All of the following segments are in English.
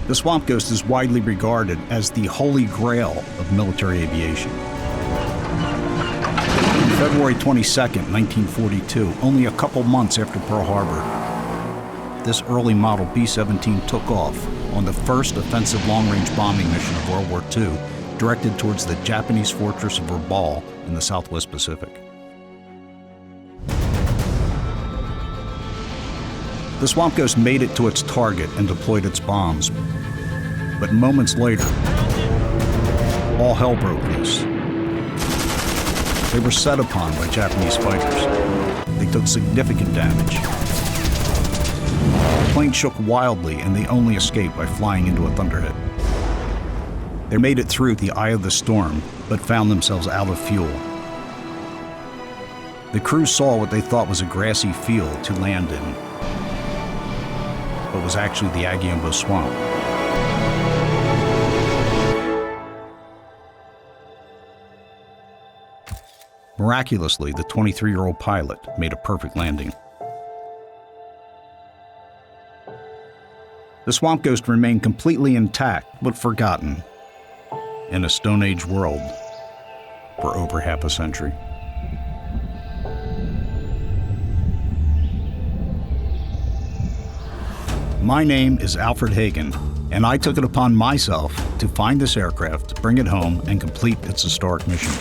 The Swamp Ghost is widely regarded as the holy grail of military aviation. On February 22, 1942, only a couple months after Pearl Harbor, this early model B-17 took off on the first offensive long-range bombing mission of World War II, directed towards the Japanese fortress of Rabaul in the Southwest Pacific. The Swamp Ghost made it to its target and deployed its bombs, but moments later, all hell broke loose. They were set upon by Japanese fighters. They took significant damage. The plane shook wildly, and they only escaped by flying into a thunderhead. They made it through the eye of the storm, but found themselves out of fuel. The crew saw what they thought was a grassy field to land in, but was actually the Agiombo Swamp. Miraculously, the 23-year-old pilot made a perfect landing. The Swamp Ghost remained completely intact, but forgotten in a Stone Age world for over half a century. My name is Alfred Hagen, and I took it upon myself to find this aircraft, bring it home, and complete its historic mission.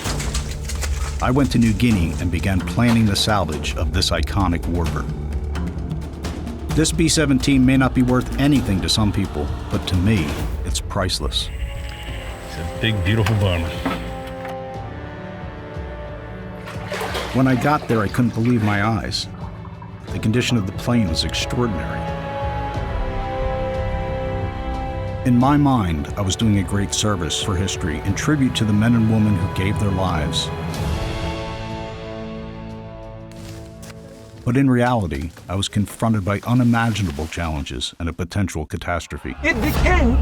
I went to New Guinea and began planning the salvage of this iconic warbird. This B-17 may not be worth anything to some people, but to me, it's priceless. It's a big, beautiful bomber. When I got there, I couldn't believe my eyes. The condition of the plane was extraordinary. In my mind, I was doing a great service for history in tribute to the men and women who gave their lives. But in reality, I was confronted by unimaginable challenges and a potential catastrophe. It became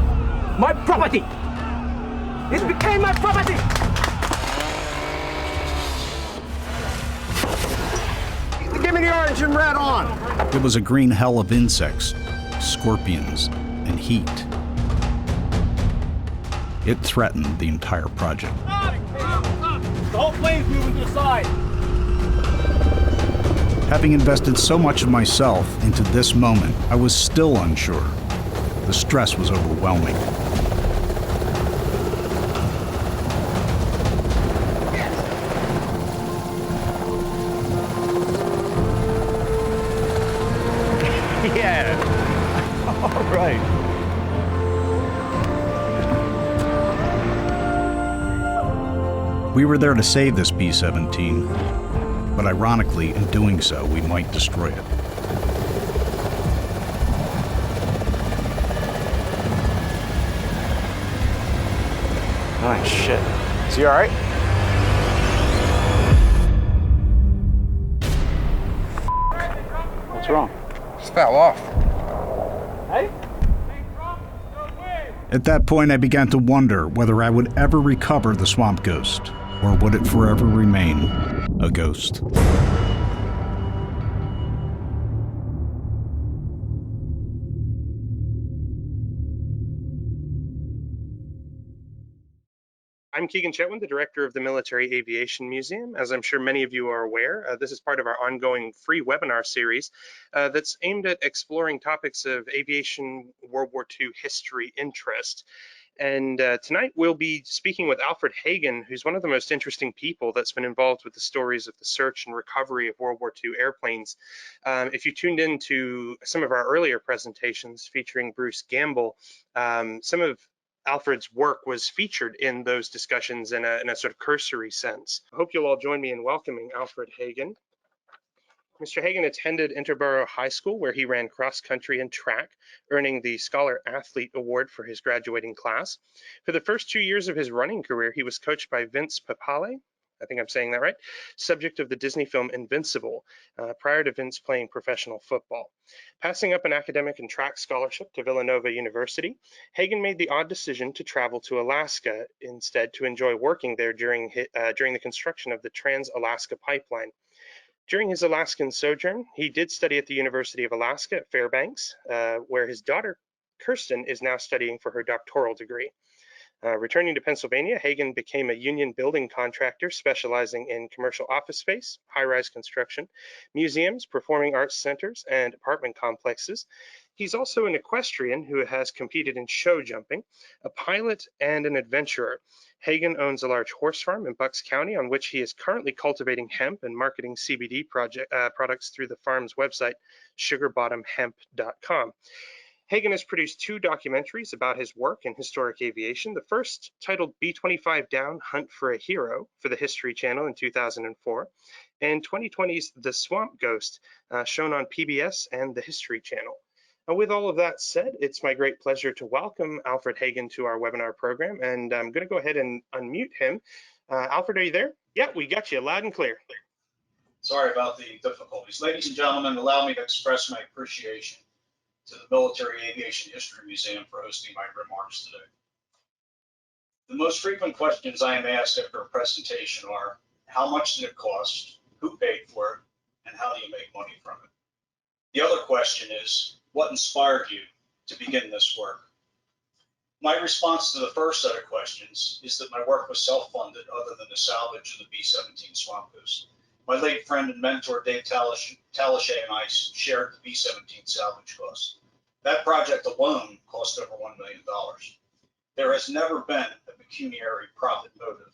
my property! It became my property! Give me the orange and red on! It was a green hell of insects, scorpions, and heat. It threatened the entire project. The whole plane's moving to the side! Having invested so much of myself into this moment, I was still unsure. The stress was overwhelming. Yeah! All right. We were there to save this B-17, but ironically, in doing so, we might destroy it. Oh, shit. Is he all right? What's wrong? Just fell off. Hey? At that point, I began to wonder whether I would ever recover the Swamp Ghost, or would it forever remain a ghost? I'm Keegan Chetwin, the director of the Military Aviation Museum. As I'm sure many of you are aware, this is part of our ongoing free webinar series that's aimed at exploring topics of aviation World War II history interest. And tonight we'll be speaking with Alfred Hagen, who's one of the most interesting people that's been involved with the stories of the search and recovery of World War II airplanes. If you tuned in to some of our earlier presentations featuring Bruce Gamble, some of Alfred's work was featured in those discussions in a sort of cursory sense. I hope you'll all join me in welcoming Alfred Hagen. Mr. Hagen attended Interborough High School, where he ran cross country and track, earning the Scholar Athlete Award for his graduating class. For the first 2 years of his running career, he was coached by Vince Papale, I think I'm saying that right, subject of the Disney film Invincible, prior to Vince playing professional football. Passing up an academic and track scholarship to Villanova University, Hagen made the odd decision to travel to Alaska instead to enjoy working there during the construction of the Trans-Alaska Pipeline. During his Alaskan sojourn, he did study at the University of Alaska at Fairbanks, where his daughter Kirsten is now studying for her doctoral degree. Returning to Pennsylvania, Hagen became a union building contractor specializing in commercial office space, high-rise construction, museums, performing arts centers, and apartment complexes. He's also an equestrian who has competed in show jumping, a pilot, and an adventurer. Hagen owns a large horse farm in Bucks County on which he is currently cultivating hemp and marketing CBD products through the farm's website, sugarbottomhemp.com. Hagen has produced 2 documentaries about his work in historic aviation. The first, titled B25 Down, Hunt for a Hero, for the History Channel in 2004, and 2020's The Swamp Ghost, shown on PBS and the History Channel. With all of that said, it's my great pleasure to welcome Alfred Hagen to our webinar program, and I'm going to go ahead and unmute him. Alfred, are you there? Yeah, we got you loud and clear. Sorry about the difficulties. Ladies and gentlemen, allow me to express my appreciation to the Military Aviation History Museum for hosting my remarks today. The most frequent questions I am asked after a presentation are, how much did it cost, who paid for it, and how do you make money from it? The other question is, what inspired you to begin this work? My response to the first set of questions is that my work was self-funded other than the salvage of the B17 Swamp Ghost. My late friend and mentor Dave Talashe and I shared the B17 Salvage cost. That project alone cost over $1 million. There has never been a pecuniary profit motive.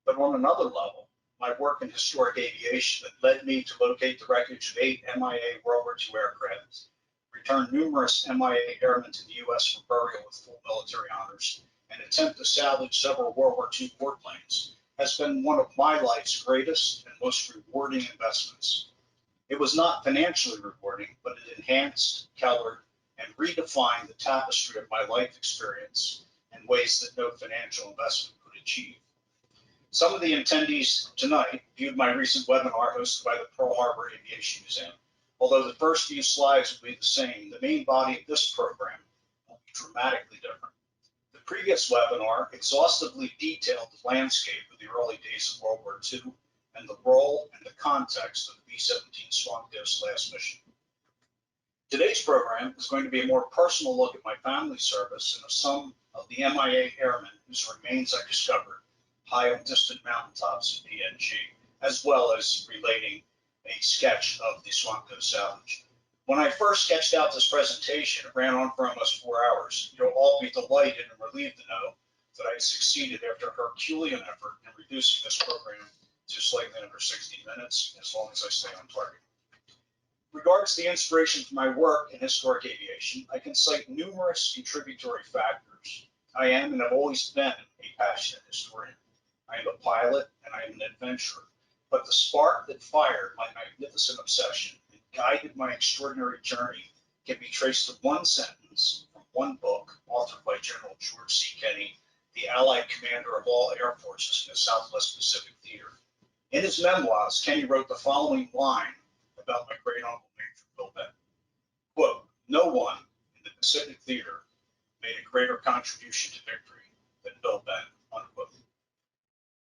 But on another level, my work in historic aviation that led me to locate the wreckage of 8 MIA World War II aircraft, return numerous MIA airmen to the U.S. for burial with full military honors, and attempt to salvage several World War II warplanes, has been one of my life's greatest and most rewarding investments. It was not financially rewarding, but it enhanced, colored, and redefined the tapestry of my life experience in ways that no financial investment could achieve. Some of the attendees tonight viewed my recent webinar hosted by the Pearl Harbor Aviation Museum. Although the first few slides will be the same, the main body of this program will be dramatically different. The previous webinar exhaustively detailed the landscape of the early days of World War II and the role and the context of the B-17 Swamp Ghost last mission. Today's program is going to be a more personal look at my family service and of some of the MIA airmen whose remains I discovered high on distant mountaintops in PNG, as well as relating a sketch of the Swamp Ghost salvage. When I first sketched out this presentation, it ran on for almost 4 hours. You'll all be delighted and relieved to know that I succeeded after a Herculean effort in reducing this program to slightly under 60 minutes, as long as I stay on target. Regards to the inspiration for my work in historic aviation, I can cite numerous contributory factors. I am and have always been a passionate historian. I am a pilot and I am an adventurer. But the spark that fired my magnificent obsession and guided my extraordinary journey can be traced to one sentence from one book authored by General George C. Kenny, the Allied commander of all air forces in the Southwest Pacific Theater. In his memoirs, Kenny wrote the following line about my great uncle, Major Bill Bennett. Quote, "No one in the Pacific Theater made a greater contribution to victory than Bill Bennett," unquote.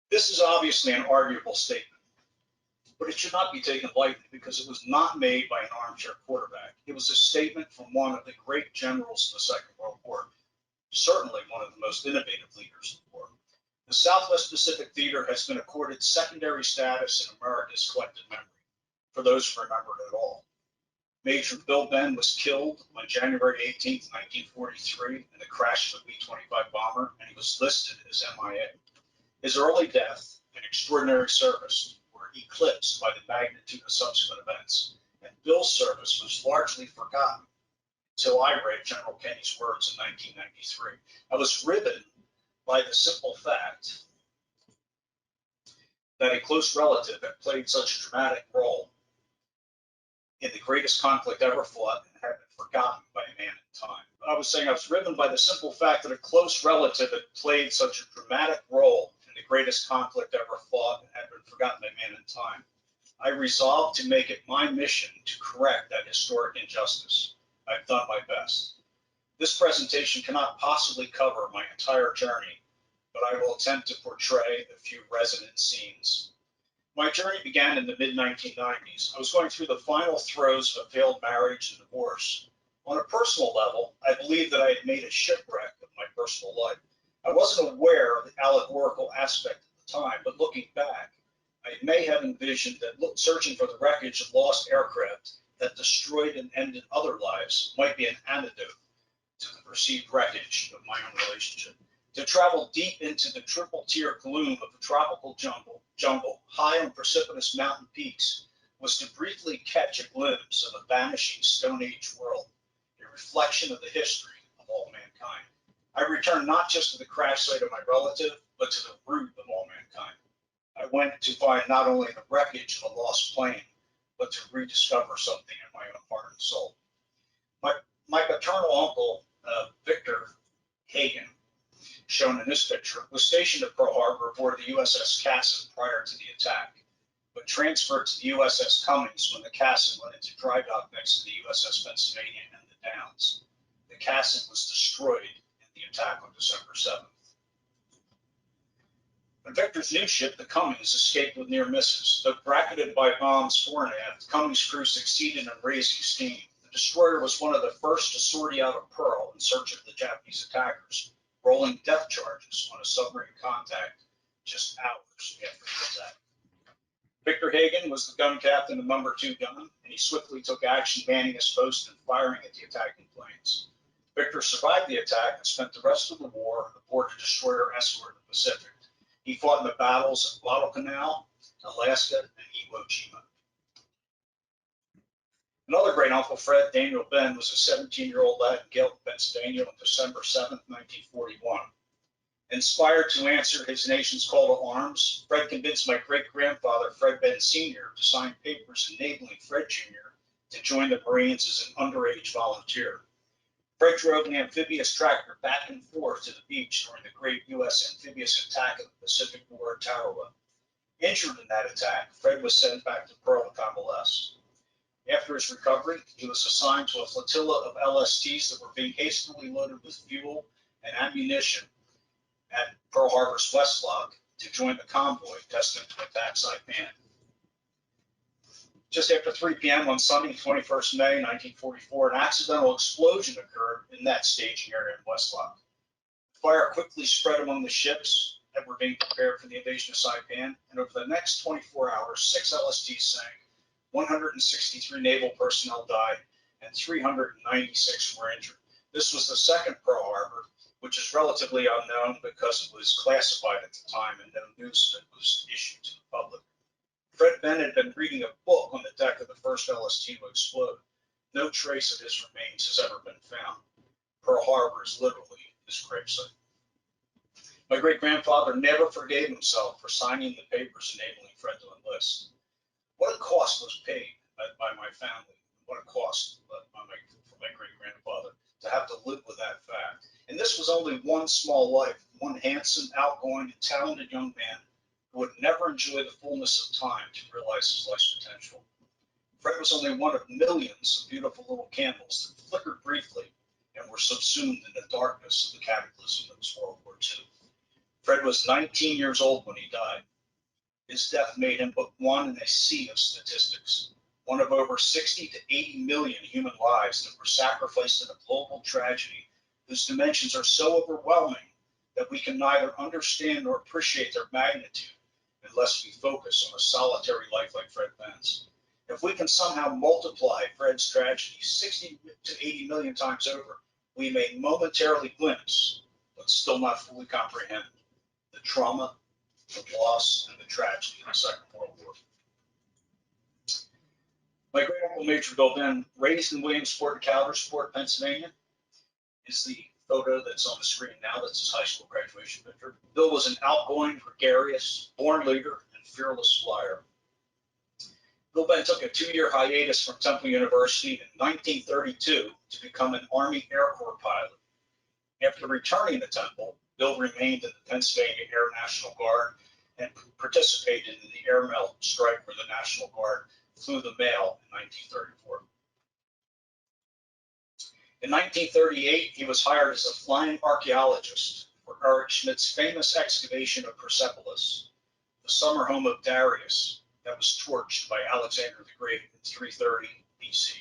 This is obviously an arguable statement, but it should not be taken lightly because it was not made by an armchair quarterback. It was a statement from one of the great generals of the Second World War, certainly one of the most innovative leaders of the war. The Southwest Pacific Theater has been accorded secondary status in America's collective memory, for those who remember it at all. Major Bill Benn was killed on January 18, 1943 in the crash of a B-25 bomber, and he was listed as MIA. His early death and extraordinary service were eclipsed by the magnitude of subsequent events, and Bill's service was largely forgotten until I read General Kenny's words in 1993. I was riveted by the simple fact that a close relative had played such a dramatic role in the greatest conflict ever fought and had been forgotten by a man in time. I was saying I was riven by the simple fact that a close relative had played such a dramatic role in the greatest conflict ever fought and had been forgotten by a man in time. I resolved to make it my mission to correct that historic injustice. I've done my best. This presentation cannot possibly cover my entire journey, but I will attempt to portray a few resonant scenes. My journey began in the mid-1990s. I was going through the final throes of a failed marriage and divorce. On a personal level, I believe that I had made a shipwreck of my personal life. I wasn't aware of the allegorical aspect at the time, but looking back, I may have envisioned that searching for the wreckage of lost aircraft that destroyed and ended other lives might be an antidote to the perceived wreckage of my own relationship. To travel deep into the triple-tier gloom of the tropical jungle, high on precipitous mountain peaks, was to briefly catch a glimpse of a vanishing Stone Age world, a reflection of the history of all mankind. I returned not just to the crash site of my relative, but to the root of all mankind. I went to find not only the wreckage of a lost plane, but to rediscover something in my own heart and soul. My paternal uncle, Victor Hagen, shown in this picture, was stationed at Pearl Harbor aboard the USS Cassin prior to the attack, but transferred to the USS Cummings when the Cassin went into dry dock next to the USS Pennsylvania and the Downs. The Cassin was destroyed in the attack on December 7th. But Victor's new ship, the Cummings, escaped with near misses. Though bracketed by bombs fore and aft, the Cummings crew succeeded in raising steam. The destroyer was one of the first to sortie out of Pearl in search of the Japanese attackers, rolling depth charges on a submarine contact just hours after the attack. Victor Hagen was the gun captain of number 2 gun, and he swiftly took action, manning his post and firing at the attacking planes. Victor survived the attack and spent the rest of the war aboard a destroyer escort in the Pacific. He fought in the battles of Guadalcanal, Alaska, and Iwo Jima. Another great uncle, Fred Daniel Ben, was a 17-year-old lad in Gale, Pennsylvania on December 7, 1941. Inspired to answer his nation's call to arms, Fred convinced my great-grandfather, Fred Ben Sr., to sign papers enabling Fred Jr. to join the Marines as an underage volunteer. Fred drove an amphibious tractor back and forth to the beach during the great U.S. amphibious attack of the Pacific War at Tarawa. Injured in that attack, Fred was sent back to Pearl to convalesce. After his recovery, he was assigned to a flotilla of LSTs that were being hastily loaded with fuel and ammunition at Pearl Harbor's West Lock to join the convoy destined to attack Saipan. Just after 3 p.m. on Sunday, 21st May 1944, an accidental explosion occurred in that staging area in West Lock. Fire quickly spread among the ships that were being prepared for the invasion of Saipan, and over the next 24 hours, 6 LSTs sank, 163 naval personnel died, and 396 were injured. This was the second Pearl Harbor, which is relatively unknown because it was classified at the time and no news was issued to the public. Fred Bennett had been reading a book on the deck of the first LST to explode. No trace of his remains has ever been found. Pearl Harbor is literally his gravesite. My great-grandfather never forgave himself for signing the papers enabling Fred to enlist. What a cost was paid by my family. What a cost for my great-grandfather to have to live with that fact. And this was only one small life, one handsome, outgoing, and talented young man who would never enjoy the fullness of time to realize his life's potential. Fred was only one of millions of beautiful little candles that flickered briefly and were subsumed in the darkness of the cataclysm that was World War II. Fred was 19 years old when he died. His death made him but one in a sea of statistics, one of over 60 to 80 million human lives that were sacrificed in a global tragedy whose dimensions are so overwhelming that we can neither understand nor appreciate their magnitude unless we focus on a solitary life like Fred Ben's. If we can somehow multiply Fred's tragedy 60 to 80 million times over, we may momentarily glimpse, but still not fully comprehend, the trauma, the loss, and the tragedy of the Second World War. My great uncle Major Bill Ben, raised in Williamsport and Caldersport, Pennsylvania, is the photo that's on the screen now. That's his high school graduation picture. Bill was an outgoing, gregarious, born leader, and fearless flyer. Bill Ben took a 2-year hiatus from Temple University in 1932 to become an Army Air Corps pilot. After returning to Temple, Bill remained in the Pennsylvania Air National Guard and participated in the air mail strike where the National Guard flew the mail in 1934. In 1938, he was hired as a flying archaeologist for Eric Schmidt's famous excavation of Persepolis, the summer home of Darius that was torched by Alexander the Great in 330 BC.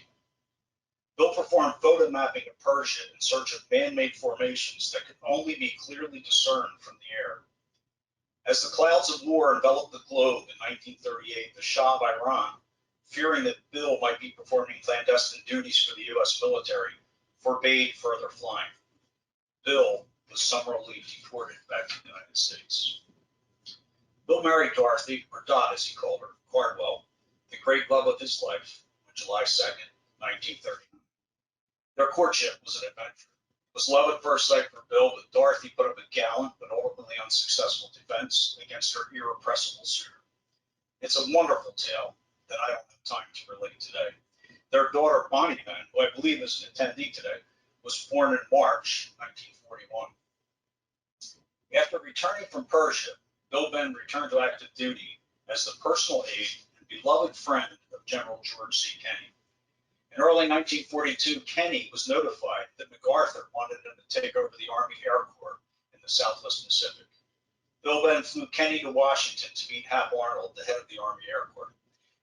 Bill performed photo mapping of Persia in search of man-made formations that could only be clearly discerned from the air. As the clouds of war enveloped the globe in 1938, the Shah of Iran, fearing that Bill might be performing clandestine duties for the U.S. military, forbade further flying. Bill was summarily deported back to the United States. Bill married Dorothy, or Dot as he called her, Cardwell, the great love of his life, on July 2nd, 1939. Their courtship was an adventure. It was love at first sight for Bill, but Dorothy put up a gallant but ultimately unsuccessful defense against her irrepressible suitor. It's a wonderful tale that I don't have time to relate today. Their daughter, Bonnie Ben, who I believe is an attendee today, was born in March 1941. After returning from Persia, Bill Ben returned to active duty as the personal aide and beloved friend of General George C. Kenny. In early 1942, Kenny was notified that MacArthur wanted him to take over the Army Air Corps in the Southwest Pacific. Bill Ben flew Kenny to Washington to meet Hap Arnold, the head of the Army Air Corps.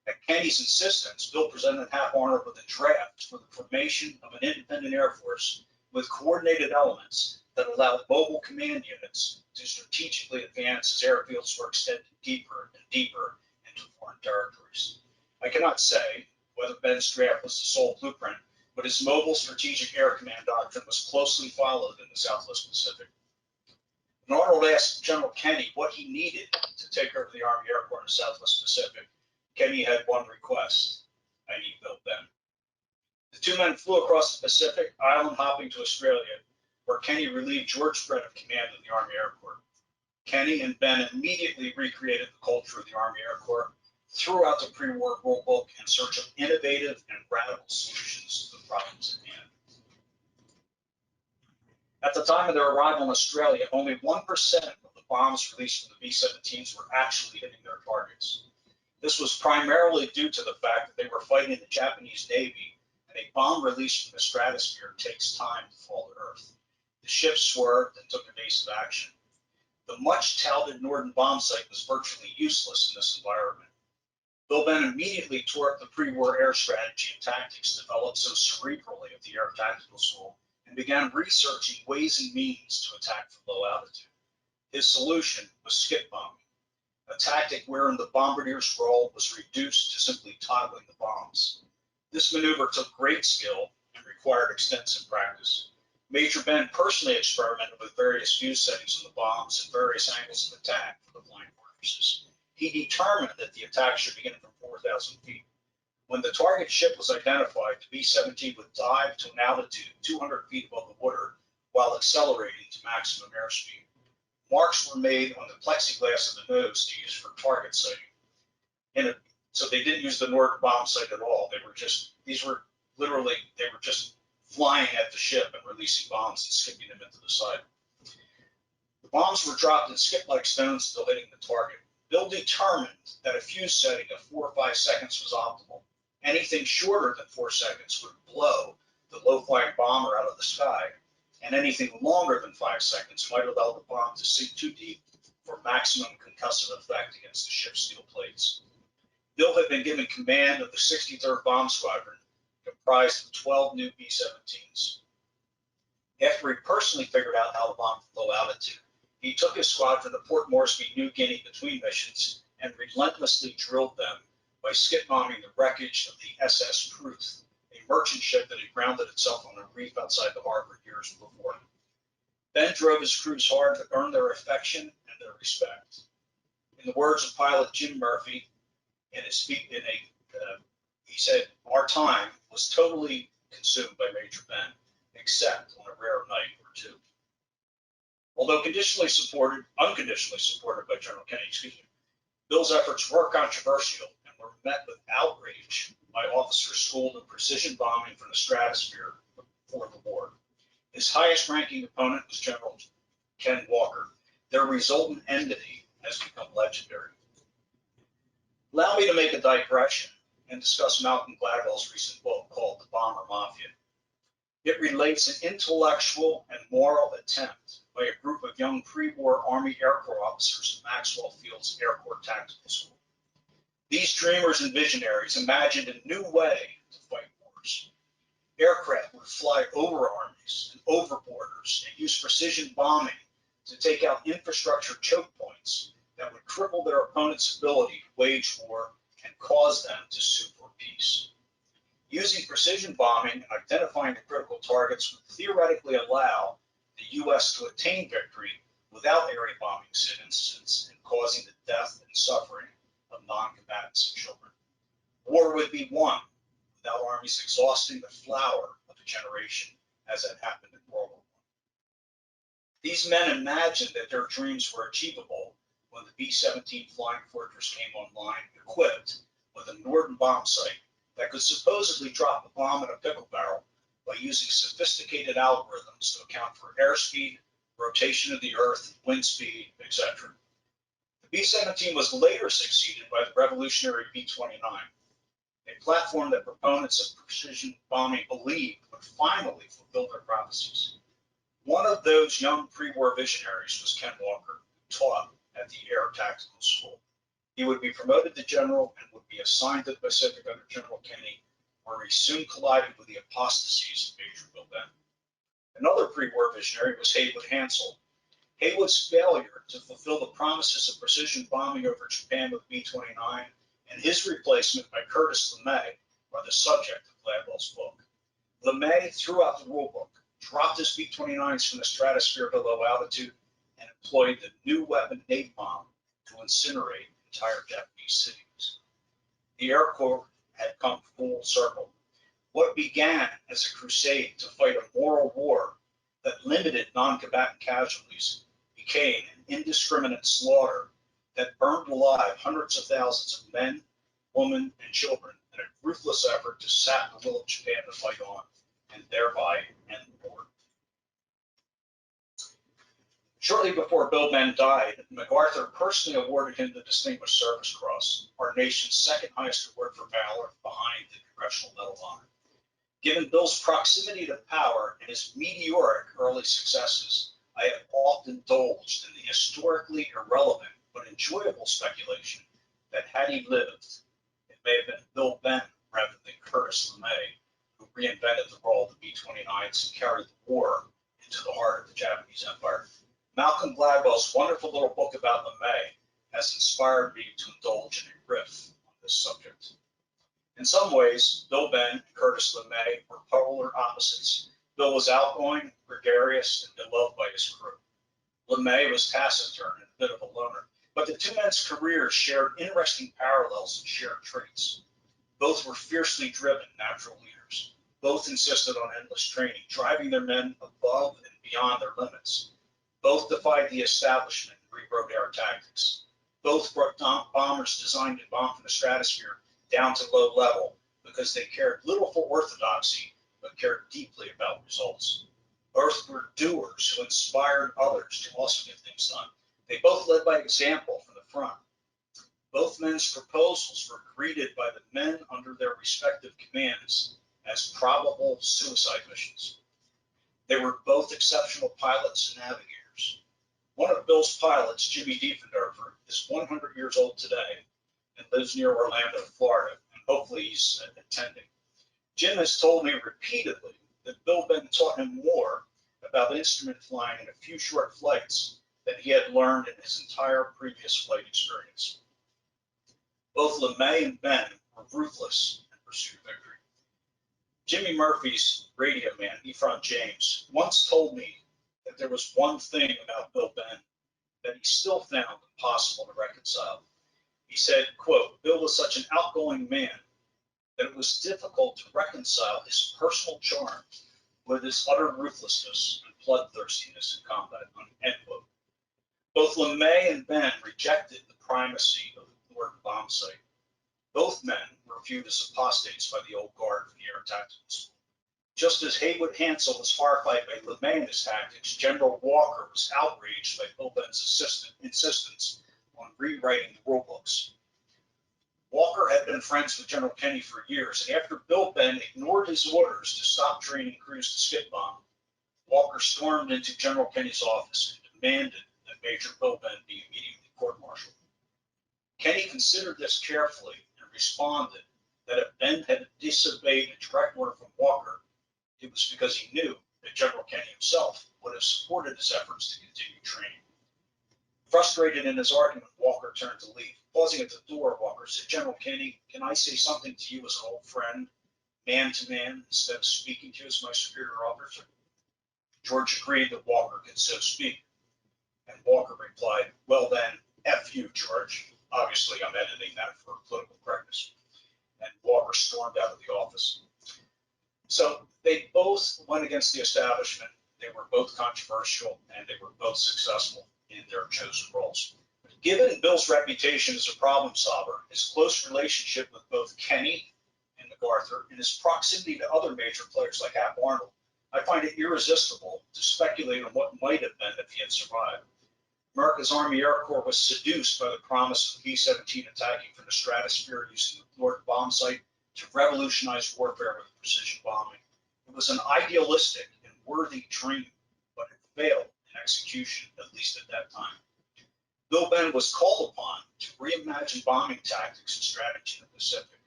At Kenny's insistence, Bill presented Hap Arnold with a draft for the formation of an independent Air Force with coordinated elements that allowed mobile command units to strategically advance as airfields were extended deeper and deeper into foreign territories. I cannot say whether Ben's draft was the sole blueprint, but his mobile strategic air command doctrine was closely followed in the Southwest Pacific. When Arnold asked General Kenny what he needed to take over the Army Air Corps in the Southwest Pacific, Kenny had one request: I need Bill Ben. The two men flew across the Pacific, island hopping to Australia, where Kenny relieved George Brett of command of the Army Air Corps. Kenny and Ben immediately recreated the culture of the Army Air Corps, threw out the pre-war rule book in search of innovative and radical solutions to the problems at hand. At the time of their arrival in Australia, only 1% of the bombs released from the B-17s were actually hitting their targets. This was primarily due to the fact that they were fighting the Japanese Navy, and a bomb released from the stratosphere takes time to fall to Earth. The ship swerved and took evasive action. The much-touted Norden bomb sight was virtually useless in this environment. Bill Ben immediately tore up the pre-war air strategy and tactics developed so cerebrally at the Air Tactical School and began researching ways and means to attack from low altitude. His solution was skip bombing, a tactic wherein the bombardier's role was reduced to simply toggling the bombs. This maneuver took great skill and required extensive practice. Major Ben personally experimented with various view settings of the bombs and various angles of attack for the flying fortresses. He determined that the attack should begin from 4,000 feet. When the target ship was identified, the B-17 would dive to an altitude 200 feet above the water while accelerating to maximum airspeed. Marks were made on the plexiglass of the nose to use for target sighting. So they didn't use the Norden bomb sight at all. They were just flying at the ship and releasing bombs and skipping them into the side. The bombs were dropped in skip-like stones still hitting the target. Bill determined that a fuse setting of 4 or 5 seconds was optimal. Anything shorter than 4 seconds would blow the low-flying bomber out of the sky, and anything longer than 5 seconds might allow the bomb to sink too deep for maximum concussive effect against the ship's steel plates. Bill had been given command of the 63rd Bomb Squadron, comprised of 12 new B-17s. After he personally figured out how to bomb from low altitude, he took his squadron to Port Moresby, New Guinea between missions and relentlessly drilled them by skip bombing the wreckage of the SS Pruth, a merchant ship that had grounded itself on a reef outside the harbor years before. Ben drove his crews hard to earn their affection and their respect. In the words of pilot Jim Murphy, he said, "Our time was totally consumed by Major Ben, except on a rare night or two." Although unconditionally supported by General Kenny, Bill's efforts were controversial and were met with outrage by officers schooled in precision bombing from the stratosphere before the war. His highest ranking opponent was General Ken Walker. Their resultant enmity has become legendary. Allow me to make a digression and discuss Malcolm Gladwell's recent book called The Bomber Mafia. It relates an intellectual and moral attempt by a group of young pre-war Army Air Corps officers at Maxwell Field's Air Corps Tactical School. These dreamers and visionaries imagined a new way to fight wars. Aircraft would fly over armies and over borders and use precision bombing to take out infrastructure choke points that would cripple their opponent's ability to wage war and cause them to sue for peace. Using precision bombing and identifying the critical targets would theoretically allow the U.S. to attain victory without area bombing incidents and causing the death and suffering of non-combatants and children. War would be won without armies exhausting the flower of a generation, as had happened in World War I. These men imagined that their dreams were achievable when the B-17 Flying Fortress came online, equipped with a Norden bomb sight that could supposedly drop a bomb in a pickle barrel by using sophisticated algorithms to account for airspeed, rotation of the Earth, wind speed, etc. The B-17 was later succeeded by the revolutionary B-29, a platform that proponents of precision bombing believed would finally fulfill their prophecies. One of those young pre-war visionaries was Ken Walker, who taught at the Air Tactical School. He would be promoted to general and would be assigned to the Pacific under General Kenny, where he soon collided with the apostasies of Major Bill Bennett. Another pre-war visionary was Haywood Hansel. Haywood's failure to fulfill the promises of precision bombing over Japan with B-29 and his replacement by Curtis LeMay are the subject of Gladwell's book. LeMay threw out the rulebook, dropped his B-29s from the stratosphere to low altitude, and employed the new weapon napalm to incinerate entire Japanese cities. The Air Corps had come full circle. What began as a crusade to fight a moral war that limited non-combatant casualties became an indiscriminate slaughter that burned alive hundreds of thousands of men, women, and children in a ruthless effort to sap the will of Japan to fight on and thereby end the war. Shortly before Bill Bennett died, MacArthur personally awarded him the Distinguished Service Cross, our nation's second highest award for valor behind the Congressional Medal of Honor. Given Bill's proximity to power and his meteoric early successes, I have often indulged in the historically irrelevant but enjoyable speculation that had he lived, it may have been Bill Bennett rather than Curtis LeMay who reinvented the role of the B-29s and carried the war into the heart of the Japanese Empire. Malcolm Gladwell's wonderful little book about LeMay has inspired me to indulge in a riff on this subject. In some ways, Bill Bennett and Curtis LeMay were polar opposites. Bill was outgoing, gregarious, and beloved by his crew. LeMay was taciturn and a bit of a loner, but the two men's careers shared interesting parallels and shared traits. Both were fiercely driven natural leaders. Both insisted on endless training, driving their men above and beyond their limits. Both defied the establishment and rewrote air tactics. Both brought bombers designed to bomb from the stratosphere down to low level because they cared little for orthodoxy, but cared deeply about results. Both were doers who inspired others to also get things done. They both led by example from the front. Both men's proposals were greeted by the men under their respective commands as probable suicide missions. They were both exceptional pilots and navigators. One of Bill's pilots, Jimmy Diefendorfer, is 100 years old today and lives near Orlando, Florida, and hopefully he's attending. Jim has told me repeatedly that Bill Bennett taught him more about instrument flying in a few short flights than he had learned in his entire previous flight experience. Both LeMay and Bennett were ruthless in pursuit of victory. Jimmy Murphy's radio man, Ephron James, once told me that there was one thing about Bill Bennett that he still found impossible to reconcile. He said, quote, Bill was such an outgoing man that it was difficult to reconcile his personal charm with his utter ruthlessness and bloodthirstiness in combat, end quote. Both LeMay and Bennett rejected the primacy of the Norden bomb sight. Both men were viewed as apostates by the old guard from the Air Tactical School. Just as Haywood Hansel was horrified by LeMay and his tactics, General Walker was outraged by Bill Bennett's insistence on rewriting the rule books. Walker had been friends with General Kenny for years, and after Bill Bennett ignored his orders to stop training crews to skip bomb, Walker stormed into General Kenny's office and demanded that Major Bill Bennett be immediately court-martialed. Kenny considered this carefully and responded that if Bennett had disobeyed a direct order from Walker, it was because he knew that General Kenny himself would have supported his efforts to continue training. Frustrated in his argument, Walker turned to leave. Pausing at the door, Walker said, "General Kenny, can I say something to you as an old friend, man to man, instead of speaking to you as my superior officer?" George agreed that Walker could so speak. And Walker replied, "Well then, F you, George." Obviously, I'm editing that for political correctness. And Walker stormed out of the office. So they both went against the establishment. They were both controversial, and they were both successful in their chosen roles. Given Bill's reputation as a problem solver, his close relationship with both Kenny and MacArthur, and his proximity to other major players like Hap Arnold, I find it irresistible to speculate on what might have been if he had survived. America's Army Air Corps was seduced by the promise of the B-17 attacking from the stratosphere using the Florida bomb site to revolutionize warfare with precision bombing. It was an idealistic and worthy dream, but it failed in execution, at least at that time. Bill Bennett was called upon to reimagine bombing tactics and strategy in the Pacific.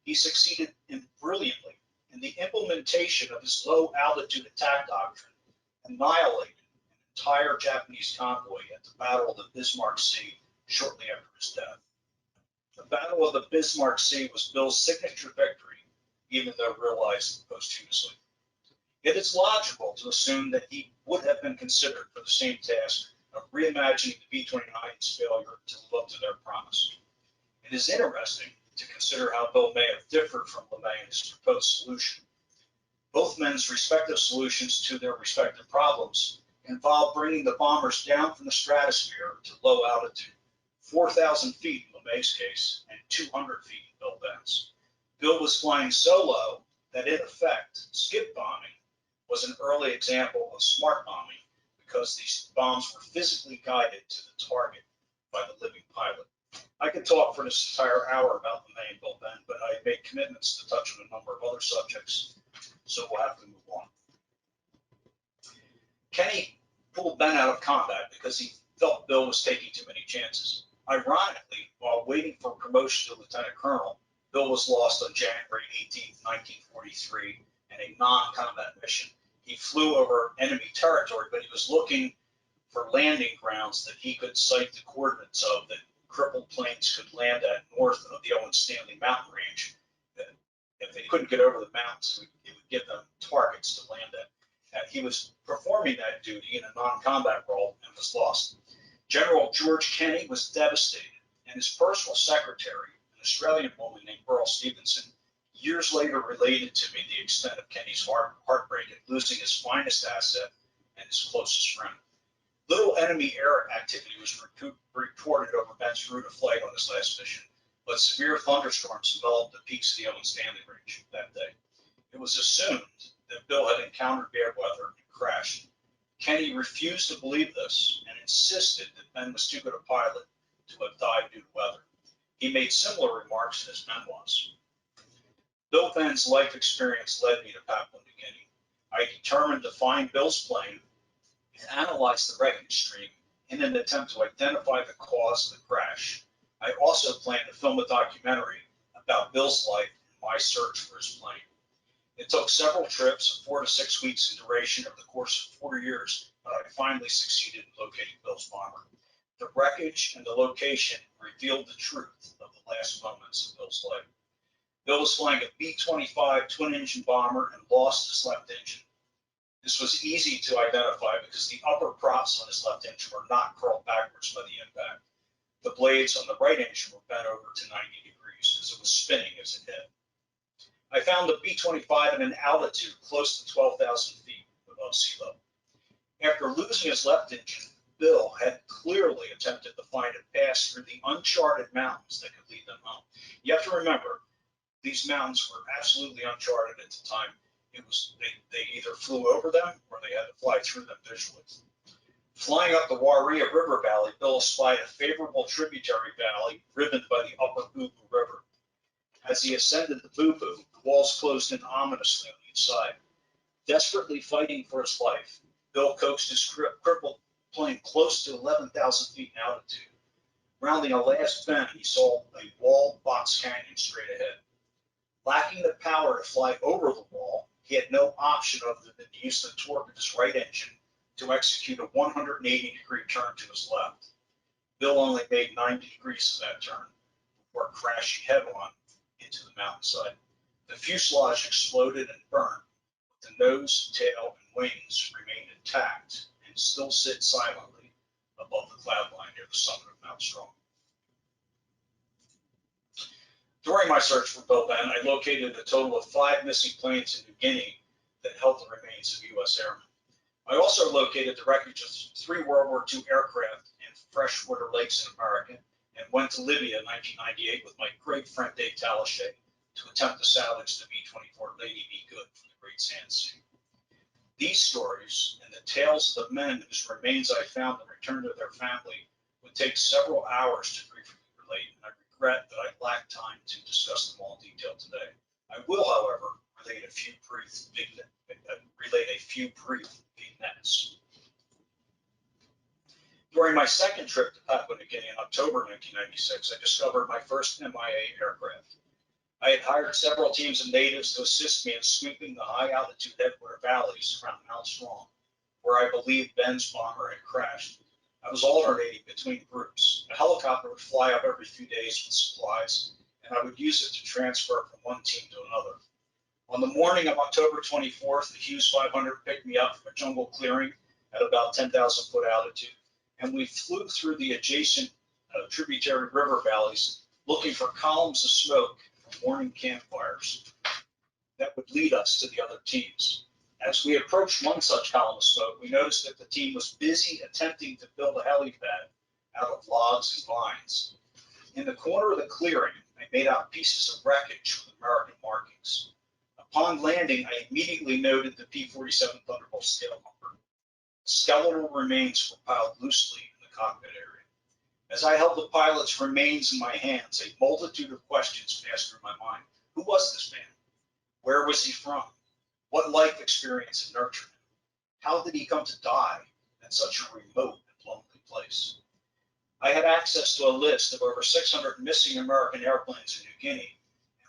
He succeeded brilliantly in the implementation of his low-altitude attack doctrine, annihilated an entire Japanese convoy at the Battle of the Bismarck Sea shortly after his death. The Battle of the Bismarck Sea was Bill's signature victory, even though realized posthumously. It is logical to assume that he would have been considered for the same task of reimagining the B-29's failure to live up to their promise. It is interesting to consider how Bill may have differed from LeMay in his proposed solution. Both men's respective solutions to their respective problems involved bringing the bombers down from the stratosphere to low altitude, 4,000 feet in LeMay's case, and 200 feet in Bill Bennett's. Bill was flying so low that, in effect, skip bombing was an early example of smart bombing because these bombs were physically guided to the target by the living pilot. I could talk for this entire hour about LeMay and Bill Bennett, but I made commitments to touch on a number of other subjects, so we'll have to move on. Kenny pulled Ben out of combat because he felt Bill was taking too many chances. Ironically, while waiting for promotion to lieutenant colonel, Bill was lost on January 18, 1943, in a non-combat mission. He flew over enemy territory, but he was looking for landing grounds that he could cite the coordinates of that crippled planes could land at north of the Owen Stanley mountain range. That if they couldn't get over the mountains, it would give them targets to land at. And he was performing that duty in a non-combat role and was lost. General George Kenny was devastated, and his personal secretary, an Australian woman named Earl Stevenson, years later related to me the extent of Kenny's heartbreak at losing his finest asset and his closest friend. Little enemy air activity was reported over Ben's route of flight on his last mission, but severe thunderstorms enveloped the peaks of the Owen Stanley Range that day. It was assumed that Bill had encountered bad weather and crashed. Kenny refused to believe this and insisted that Ben was too good a pilot to have died due to weather. He made similar remarks in his memoirs. Bill Benn's life experience led me to Papua New Guinea. I determined to find Bill's plane and analyze the wreckage stream in an attempt to identify the cause of the crash. I also planned to film a documentary about Bill's life and my search for his plane. It took several trips, 4 to 6 weeks in duration over the course of 4 years, but I finally succeeded in locating Bill's bomber. The wreckage and the location revealed the truth of the last moments of Bill's life. Bill was flying a B-25 twin-engine bomber and lost his left engine. This was easy to identify because the upper props on his left engine were not curled backwards by the impact. The blades on the right engine were bent over to 90 degrees as it was spinning as it hit. I found the B-25 at an altitude close to 12,000 feet above sea level. After losing his left engine, Bill had clearly attempted to find a pass through the uncharted mountains that could lead them home. You have to remember, these mountains were absolutely uncharted at the time. They either flew over them or they had to fly through them visually. Flying up the Waria River Valley, Bill spied a favorable tributary valley riven by the upper Boo Boo River. As he ascended the Boo Boo, the walls closed in ominously on each side. Desperately fighting for his life, Bill coaxed his crippled plane close to 11,000 feet in altitude. Rounding a last bend, he saw a wall box canyon straight ahead. Lacking the power to fly over the wall, he had no option other than to use the torque of his right engine to execute a 180-degree turn to his left. Bill only made 90 degrees of that turn before crashing head-on into the mountainside. The fuselage exploded and burned, but the nose, tail, and wings remained intact and still sit silently above the cloud line near the summit of Mount Strong. During my search for Bill Ben, I located a total of 5 missing planes in New Guinea that held the remains of U.S. airmen. I also located the wreckage of 3 World War II aircraft in freshwater lakes in America and went to Libya in 1998 with my great friend Dave Talichet to attempt to salvage the B-24 Lady Be Good from the Great Sand Sea. These stories and the tales of the men whose remains I found and returned to their family would take several hours to briefly relate, and I regret that I lack time to discuss them all in detail today. I will, however, relate a few brief vignettes. During my second trip to Papua New Guinea in October 1996, I discovered my first MIA aircraft. I had hired several teams of natives to assist me in sweeping the high-altitude headwater valleys around Mount Strong, where I believed Ben's bomber had crashed. I was alternating between groups. A helicopter would fly up every few days with supplies, and I would use it to transfer from one team to another. On the morning of October 24th, the Hughes 500 picked me up from a jungle clearing at about 10,000 foot altitude, and we flew through the adjacent tributary river valleys looking for columns of smoke from morning campfires that would lead us to the other teams. As we approached one such column of smoke, we noticed that the team was busy attempting to build a helipad out of logs and vines. In the corner of the clearing, I made out pieces of wreckage with American markings. Upon landing, I immediately noted the P47 Thunderbolt scale number. Skeletal remains were piled loosely in the cockpit area. As I held the pilot's remains in my hands, a multitude of questions passed through my mind. Who was this man? Where was he from? What life experience had nurtured him? How did he come to die in such a remote and lonely place? I had access to a list of over 600 missing American airplanes in New Guinea,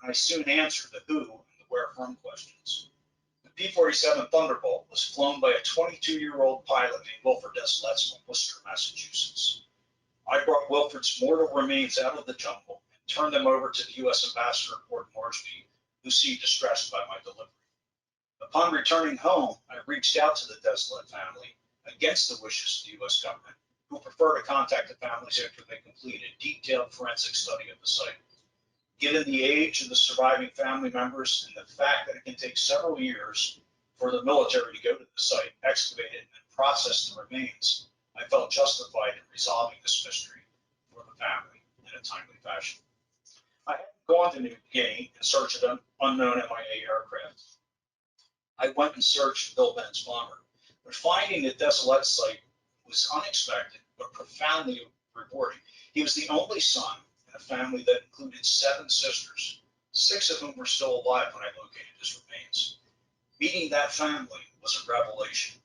and I soon answered the who and the where from questions. The P47 Thunderbolt was flown by a 22-year-old pilot named Wilfred Desilets from Worcester, Massachusetts. I brought Wilfred's mortal remains out of the jungle and turned them over to the U.S. ambassador at Port Moresby, who seemed distressed by my delivery. Upon returning home, I reached out to the Desilets family against the wishes of the U.S. government, who prefer to contact the families after they complete a detailed forensic study of the site. Given the age of the surviving family members and the fact that it can take several years for the military to go to the site, excavate it, and process the remains, I felt justified in resolving this mystery for the family in a timely fashion. I hadn't gone to New Guinea in search of an unknown MIA aircraft. I went and searched Bill Ben's bomber, but finding the Desilets site was unexpected but profoundly rewarding. He was the only son in a family that included 7 sisters, 6 of whom were still alive when I located his remains. Meeting that family was a revelation.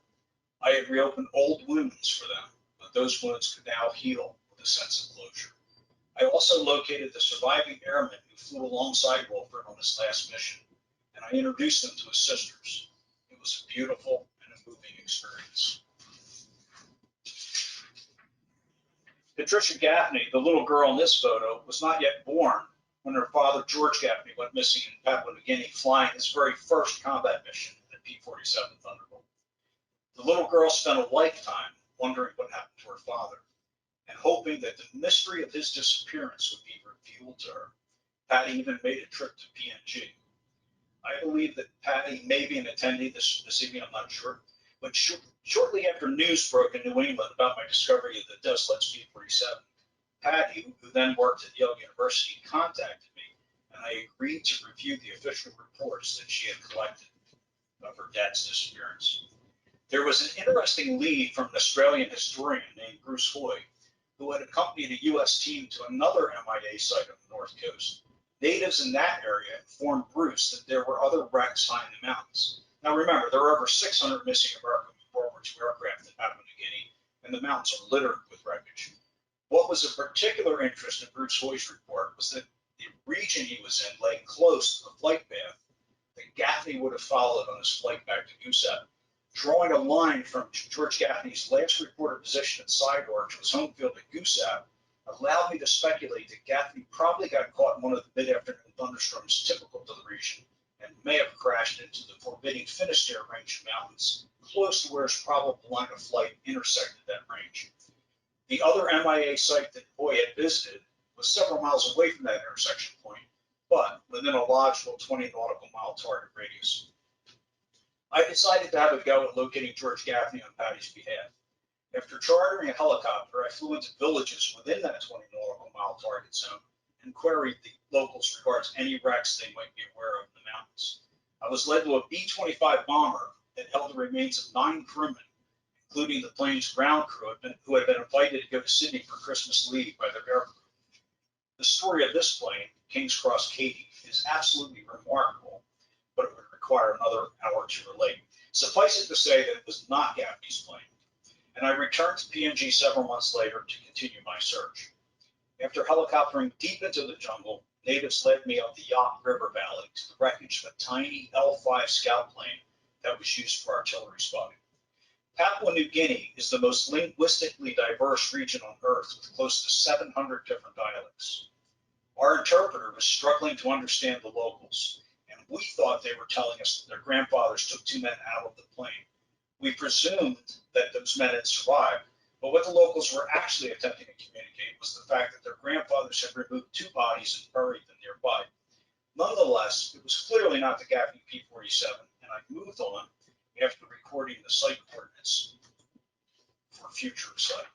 I had reopened old wounds for them, but those wounds could now heal with a sense of closure. I also located the surviving airmen who flew alongside Wilfred on his last mission, and I introduced them to his sisters. It was a beautiful and a moving experience. Patricia Gaffney, the little girl in this photo, was not yet born when her father, George Gaffney, went missing in Papua New Guinea, flying his very first combat mission in the P47 Thunderbolt. The little girl spent a lifetime wondering what happened to her father and hoping that the mystery of his disappearance would be revealed to her. Patty even made a trip to PNG. I believe that Patty may be an attendee this evening, I'm not sure. But shortly after news broke in New England about my discovery of the Desilets P47, Patty, who then worked at Yale University, contacted me, and I agreed to review the official reports that she had collected of her dad's disappearance. There was an interesting lead from an Australian historian named Bruce Hoy, who had accompanied a U.S. team to another MIA site on the North Coast. Natives in that area informed Bruce that there were other wrecks high in the mountains. Now remember, there are over 600 missing American World War II aircraft in Papua New Guinea, and the mountains are littered with wreckage. What was of particular interest in Bruce Hoy's report was that the region he was in lay close to the flight path that Gaffney would have followed on his flight back to Gusev. Drawing a line from George Gaffney's last reported position at Sidor to his home field at Gusev allowed me to speculate that Gaffney probably got caught in one of the mid-afternoon thunderstorms typical to the region and may have crashed into the forbidding Finisterre Range of mountains close to where his probable line of flight intersected that range. The other MIA site that Boy had visited was several miles away from that intersection point, but within a logical 20 nautical mile target radius. I decided to have a go at locating George Gaffney on Patty's behalf. After chartering a helicopter, I flew into villages within that 20 nautical mile target zone and queried the locals regarding any wrecks they might be aware of in the mountains. I was led to a B-25 bomber that held the remains of 9 crewmen, including the plane's ground crew who had been invited to go to Sydney for Christmas leave by their aircrew. The story of this plane, King's Cross Katy, is absolutely remarkable, but it would require another hour to relate. Suffice it to say that it was not Gaffney's plane, and I returned to PNG several months later to continue my search. After helicoptering deep into the jungle, natives led me up the Yacht River Valley to the wreckage of a tiny L-5 scout plane that was used for artillery spotting. Papua New Guinea is the most linguistically diverse region on Earth with close to 700 different dialects. Our interpreter was struggling to understand the locals, and we thought they were telling us that their grandfathers took 2 men out of the plane. We presumed that those men had survived, but what the locals were actually attempting to communicate was the fact that their grandfathers had removed 2 bodies and buried them nearby. Nonetheless, it was clearly not the Gaffney P47, and I moved on after recording the site coordinates for future study.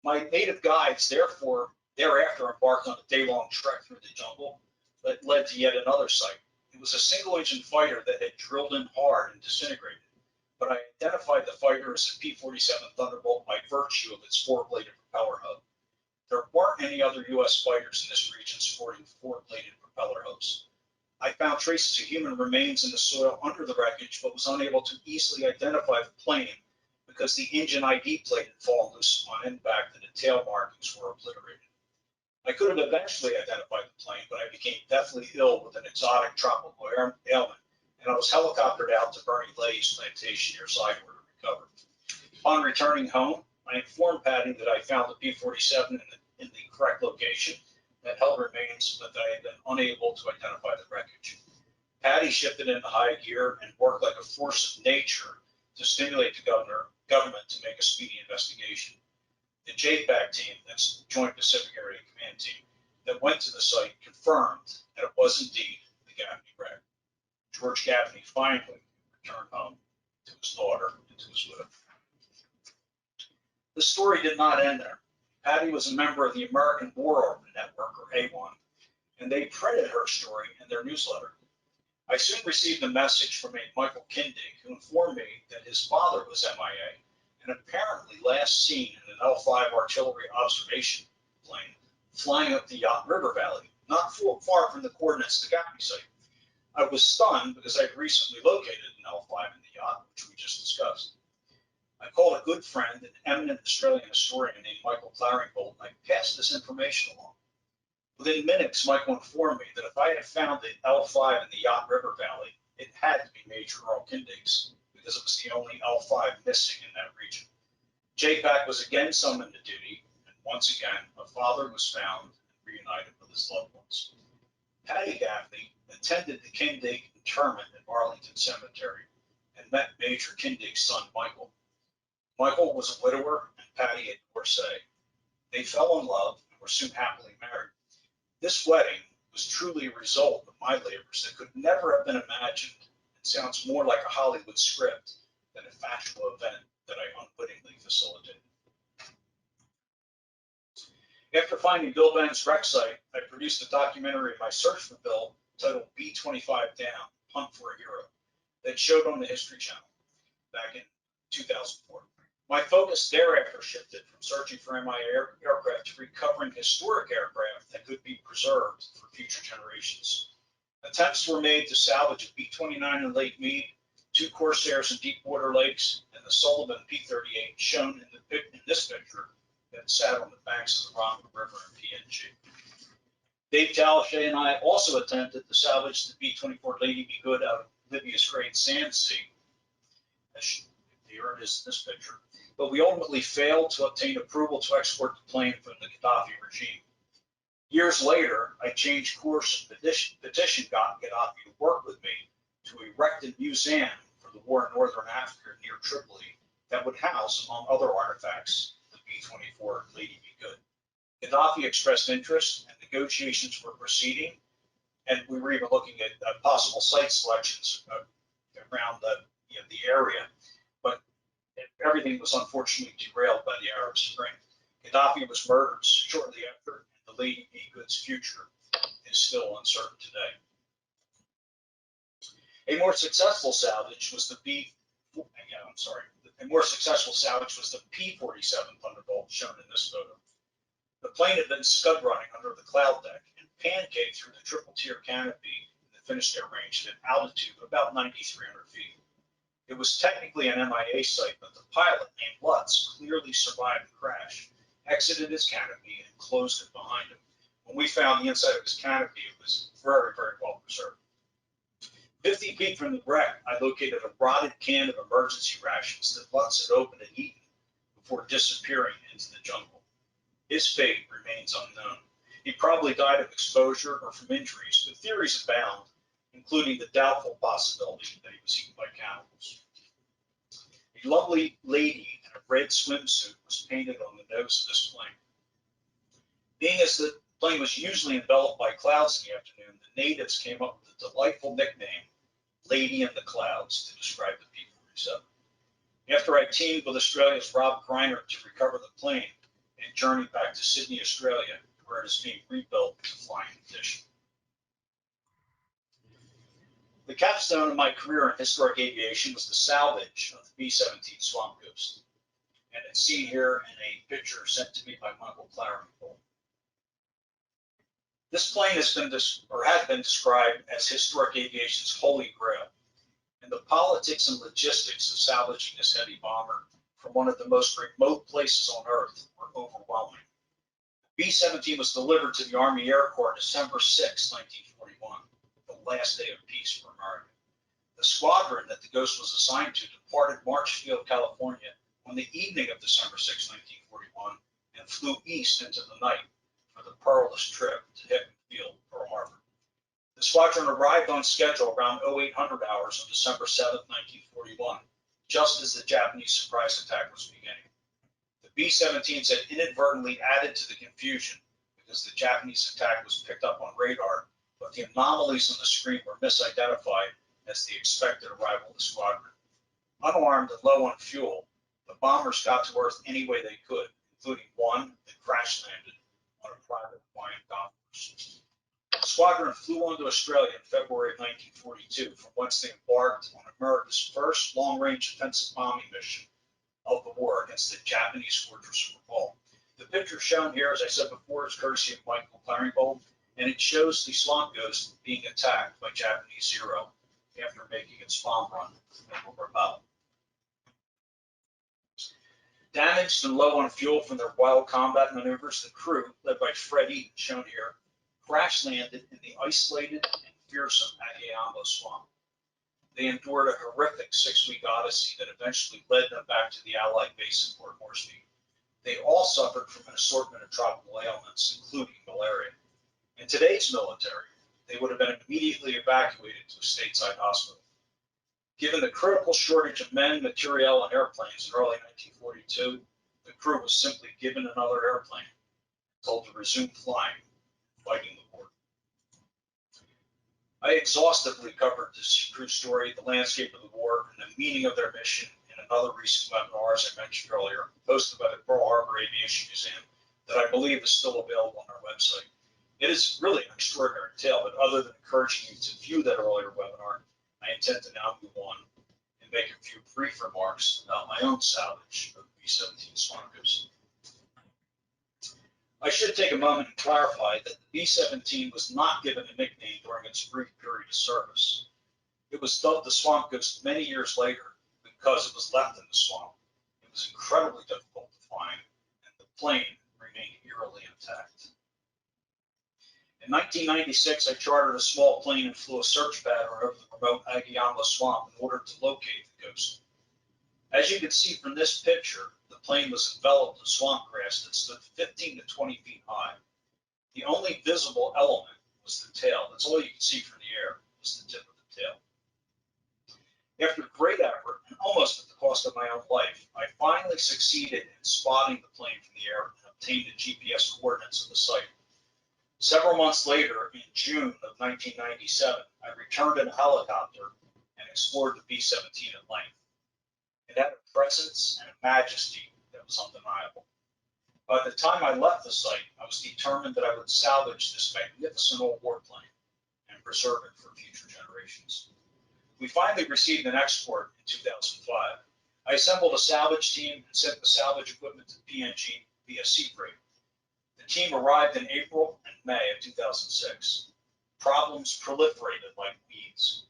My native guides, thereafter embarked on a day-long trek through the jungle that led to yet another site. It was a single-engine fighter that had drilled in hard and disintegrated, but I identified the fighter as a P47 Thunderbolt by virtue of its 4-bladed propeller hub. There weren't any other U.S. fighters in this region sporting 4-bladed propeller hubs. I found traces of human remains in the soil under the wreckage, but was unable to easily identify the plane because the engine ID plate had fallen loose on impact and the tail markings were obliterated. I could have eventually identified the plane, but I became deathly ill with an exotic tropical ailment, and I was helicoptered out to Bernie Lay's plantation near Sidor to recover. Upon returning home, I informed Patty that I found the P-47 in the correct location that held remains, but that I had been unable to identify the wreckage. Patty shifted into high gear and worked like a force of nature to stimulate the government to make a speedy investigation. The JPAC team, that's Joint Pacific Area Command Team, that went to the site confirmed that it was indeed the Gaffney wreck. George Gaffney finally returned home to his daughter and to his widow. The story did not end there. Patty was a member of the American War Orphan Network, or A1, and they printed her story in their newsletter. I soon received a message from a Michael Kindig, who informed me that his father was MIA and apparently last seen in an L-5 artillery observation plane flying up the Yacht River Valley, not far from the coordinates of the Gaffney site. I was stunned because I had recently located an L-5 in the yacht, which we just discussed. I called a good friend, an eminent Australian historian named Michael Claringbolt, and I passed this information along. Within minutes, Michael informed me that if I had found the L-5 in the Yacht River Valley, it had to be Major Earl Kindig's, because it was the only L-5 missing in that region. JPAC was again summoned to duty, and once again, a father was found and reunited with his loved ones. Patty Gaffney attended the Kindig interment at Arlington Cemetery and met Major Kindig's son, Michael. Michael was a widower and Patty a divorcee. They fell in love and were soon happily married. This wedding was truly a result of my labors that could never have been imagined. It sounds more like a Hollywood script than a factual event that I unwittingly facilitated. After finding Bill Bennett's wreck site, I produced a documentary of my search for Bill titled B25 Damn Punk for a Hero that showed on the History Channel back in 2004. My focus thereafter shifted from searching for MIA aircraft to recovering historic aircraft that could be preserved for future generations. Attempts were made to salvage a B-29 in Lake Mead, 2 Corsairs in Deepwater Lakes, and the Sullivan P-38 shown in this picture that sat on the banks of the Ramble River in PNG. Dave Talashe and I also attempted to salvage the B-24 Lady Be Good out of Libya's Great Sand Sea. Here it is in this picture. But we ultimately failed to obtain approval to export the plane from the Gaddafi regime. Years later, I changed course and petitioned Gaddafi to work with me to erect a museum for the war in northern Africa near Tripoli that would house, among other artifacts, the B-24 Lady Be Good. Gaddafi expressed interest, and negotiations were proceeding, and we were even looking at possible site selections around the area. But everything was unfortunately derailed by the Arab Spring. Gaddafi was murdered shortly after, and the Lady Be Good's future is still uncertain today. A more successful salvage was the P47 Thunderbolt shown in this photo. The plane had been scud running under the cloud deck and pancaked through the triple tier canopy in the finished air range at an altitude of about 9,300 feet. It was technically an MIA site, but the pilot, named Lutz, clearly survived the crash, exited his canopy, and closed it behind him. When we found the inside of his canopy, it was very, very well preserved. 50 feet from the wreck, I located a rotted can of emergency rations that Lutz had opened and eaten before disappearing into the jungle. His fate remains unknown. He probably died of exposure or from injuries, but theories abound, including the doubtful possibility that he was eaten by cannibals. A lovely lady in a red swimsuit was painted on the nose of this plane. Being as the plane was usually enveloped by clouds in the afternoon, the natives came up with the delightful nickname, Lady in the Clouds, to describe the P-47. After I teamed with Australia's Rob Greiner to recover the plane and journeyed back to Sydney, Australia, where it is being rebuilt to flying condition. The capstone of my career in historic aviation was the salvage of the B-17 Swamp Ghost, and it's seen here in a picture sent to me by Michael Clarenpole. This plane has been described as historic aviation's holy grail, and the politics and logistics of salvaging this heavy bomber from one of the most remote places on Earth were overwhelming. The B-17 was delivered to the Army Air Corps December 6, 1941, the last day of peace for America. The squadron that the Ghost was assigned to departed Marshfield, California on the evening of December 6, 1941, and flew east into the night for the perilous trip to Hagen Field, Pearl Harbor. The squadron arrived on schedule around 0800 hours on December 7, 1941, just as the Japanese surprise attack was beginning. The B-17s had inadvertently added to the confusion because the Japanese attack was picked up on radar, but the anomalies on the screen were misidentified as the expected arrival of the squadron. Unarmed and low on fuel, the bombers got to Earth any way they could, including one that crash landed on a private Hawaiian golf course. The squadron flew on to Australia in February of 1942, from whence they embarked on America's first long-range offensive bombing mission of the war against the Japanese fortress of Rabaul. The picture shown here, as I said before, is courtesy of Michael Clarenpole, and it shows the Swamp Ghost being attacked by Japanese Zero after making its bomb run over Rabaul. Damaged and low on fuel from their wild combat maneuvers, the crew, led by Fred Eaton, shown here, crash landed in the isolated and fearsome Agayambo Swamp. They endured a horrific 6-week odyssey that eventually led them back to the Allied base in Port Moresby. They all suffered from an assortment of tropical ailments, including malaria. In today's military, they would have been immediately evacuated to a stateside hospital. Given the critical shortage of men, materiel, and airplanes in early 1942, the crew was simply given another airplane, told to resume flying, fighting the war. I exhaustively covered this crew story, the landscape of the war, and the meaning of their mission in another recent webinar, as I mentioned earlier, posted by the Pearl Harbor Aviation Museum, that I believe is still available on our website. It is really an extraordinary tale, but other than encouraging you to view that earlier webinar, I intend to now move on and make a few brief remarks about my own salvage of the B-17 Swamp Ghost. I should take a moment and clarify that the B-17 was not given a nickname during its brief period of service. It was dubbed the Swamp Ghost many years later because it was left in the swamp. It was incredibly difficult to find, and the plane remained eerily intact. In 1996, I chartered a small plane and flew a search pattern over the remote Agiyama swamp in order to locate the ghost. As you can see from this picture, the plane was enveloped in swamp grass that stood 15 to 20 feet high. The only visible element was the tail. That's all you could see from the air, was the tip of the tail. After great effort, and almost at the cost of my own life, I finally succeeded in spotting the plane from the air and obtained the GPS coordinates of the site. Several months later, in June of 1997, I returned in a helicopter and explored the B-17 at length. It had a presence and a majesty that was undeniable. By the time I left the site, I was determined that I would salvage this magnificent old warplane and preserve it for future generations. We finally received an export in 2005. I assembled a salvage team and sent the salvage equipment to PNG via sea freight. The team arrived in April and May of 2006. Problems proliferated like weeds.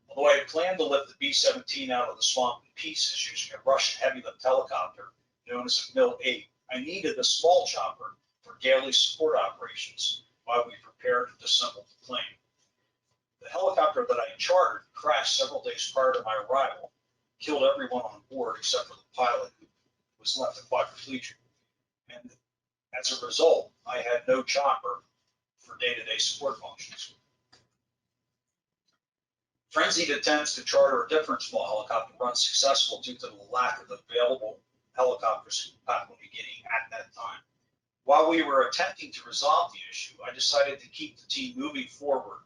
Although I had planned to lift the B-17 out of the swamp in pieces using a Russian heavy-lift helicopter known as a Mil-8, I needed a small chopper for daily support operations while we prepared to disassemble the plane. The helicopter that I chartered crashed several days prior to my arrival, killed everyone on board except for the pilot, who was left a quadriplegic. And as a result, I had no chopper for day-to-day support functions. Frenzied attempts to charter a different small helicopter were unsuccessful due to the lack of available helicopters in Papua New Guinea at that time. While we were attempting to resolve the issue, I decided to keep the team moving forward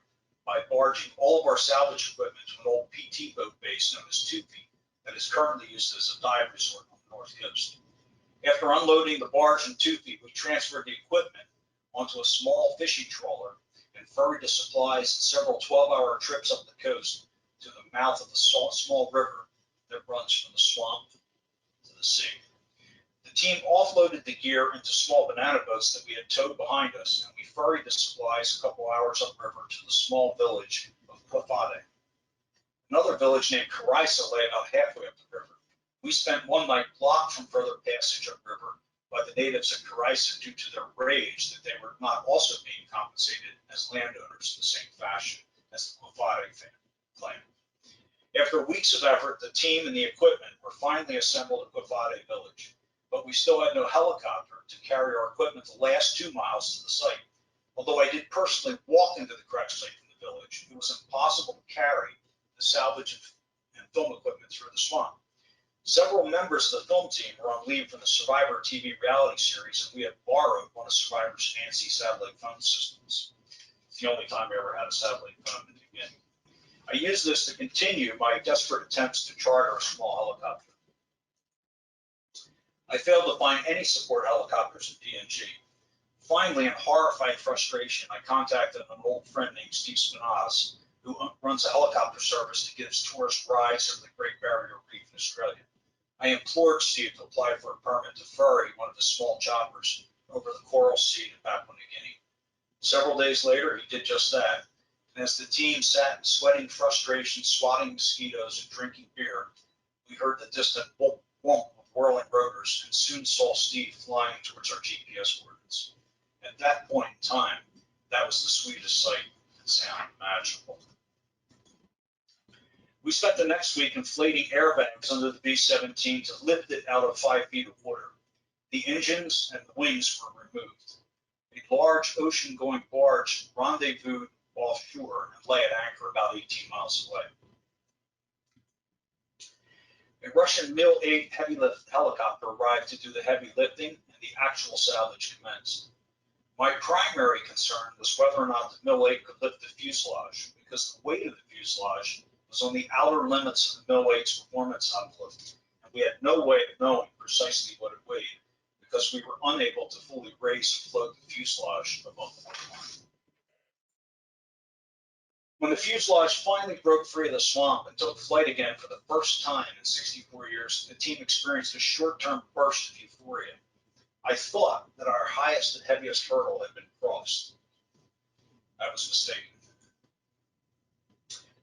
by barging all of our salvage equipment to an old PT boat base known as Tupi that is currently used as a dive resort on the North Coast. After unloading the barge in Tupi, we transferred the equipment onto a small fishing trawler and ferried the supplies in several 12-hour trips up the coast to the mouth of the small river that runs from the swamp to the sea. The team offloaded the gear into small banana boats that we had towed behind us, and we ferried the supplies a couple hours upriver to the small village of Kwafade. Another village named Karaisa lay about halfway up the river. We spent one night blocked from further passage upriver by the natives of Karaisa due to their rage that they were not also being compensated as landowners in the same fashion as the Kwafade clan. After weeks of effort, the team and the equipment were finally assembled at Kwafade village, but we still had no helicopter to carry our equipment the last 2 miles to the site. Although I did personally walk into the crash site from the village, it was impossible to carry the salvage and film equipment through the swamp. Several members of the film team were on leave from the Survivor TV reality series, and we had borrowed one of Survivor's fancy satellite phone systems. It's the only time I ever had a satellite phone in New Guinea. I used this to continue my desperate attempts to charter a small helicopter. I failed to find any support helicopters in PNG. Finally, in horrified frustration, I contacted an old friend named Steve Spinaz, who runs a helicopter service that gives tourist rides over the Great Barrier Reef in Australia. I implored Steve to apply for a permit to ferry one of the small choppers over the Coral Sea to Papua New Guinea. Several days later, he did just that. And as the team sat sweating frustration, swatting mosquitoes, and drinking beer, we heard the distant whoop whoop of whirling rotors and soon saw Steve flying towards our GPS coordinates. At that point in time, that was the sweetest sight and sound imaginable. We spent the next week inflating airbags under the B-17 to lift it out of 5 feet of water. The engines and the wings were removed. A large ocean-going barge rendezvoused offshore and lay at anchor about 18 miles away. A Russian Mil-8 heavy-lift helicopter arrived to do the heavy lifting, and the actual salvage commenced. My primary concern was whether or not the Mil-8 could lift the fuselage, because the weight of the fuselage was on the outer limits of the Mil-8's performance envelope, and we had no way of knowing precisely what it weighed, because we were unable to fully raise and float the fuselage above the waterline. When the fuselage finally broke free of the swamp and took flight again for the first time in 64 years, the team experienced a short-term burst of euphoria. I thought that our highest and heaviest hurdle had been crossed. I was mistaken.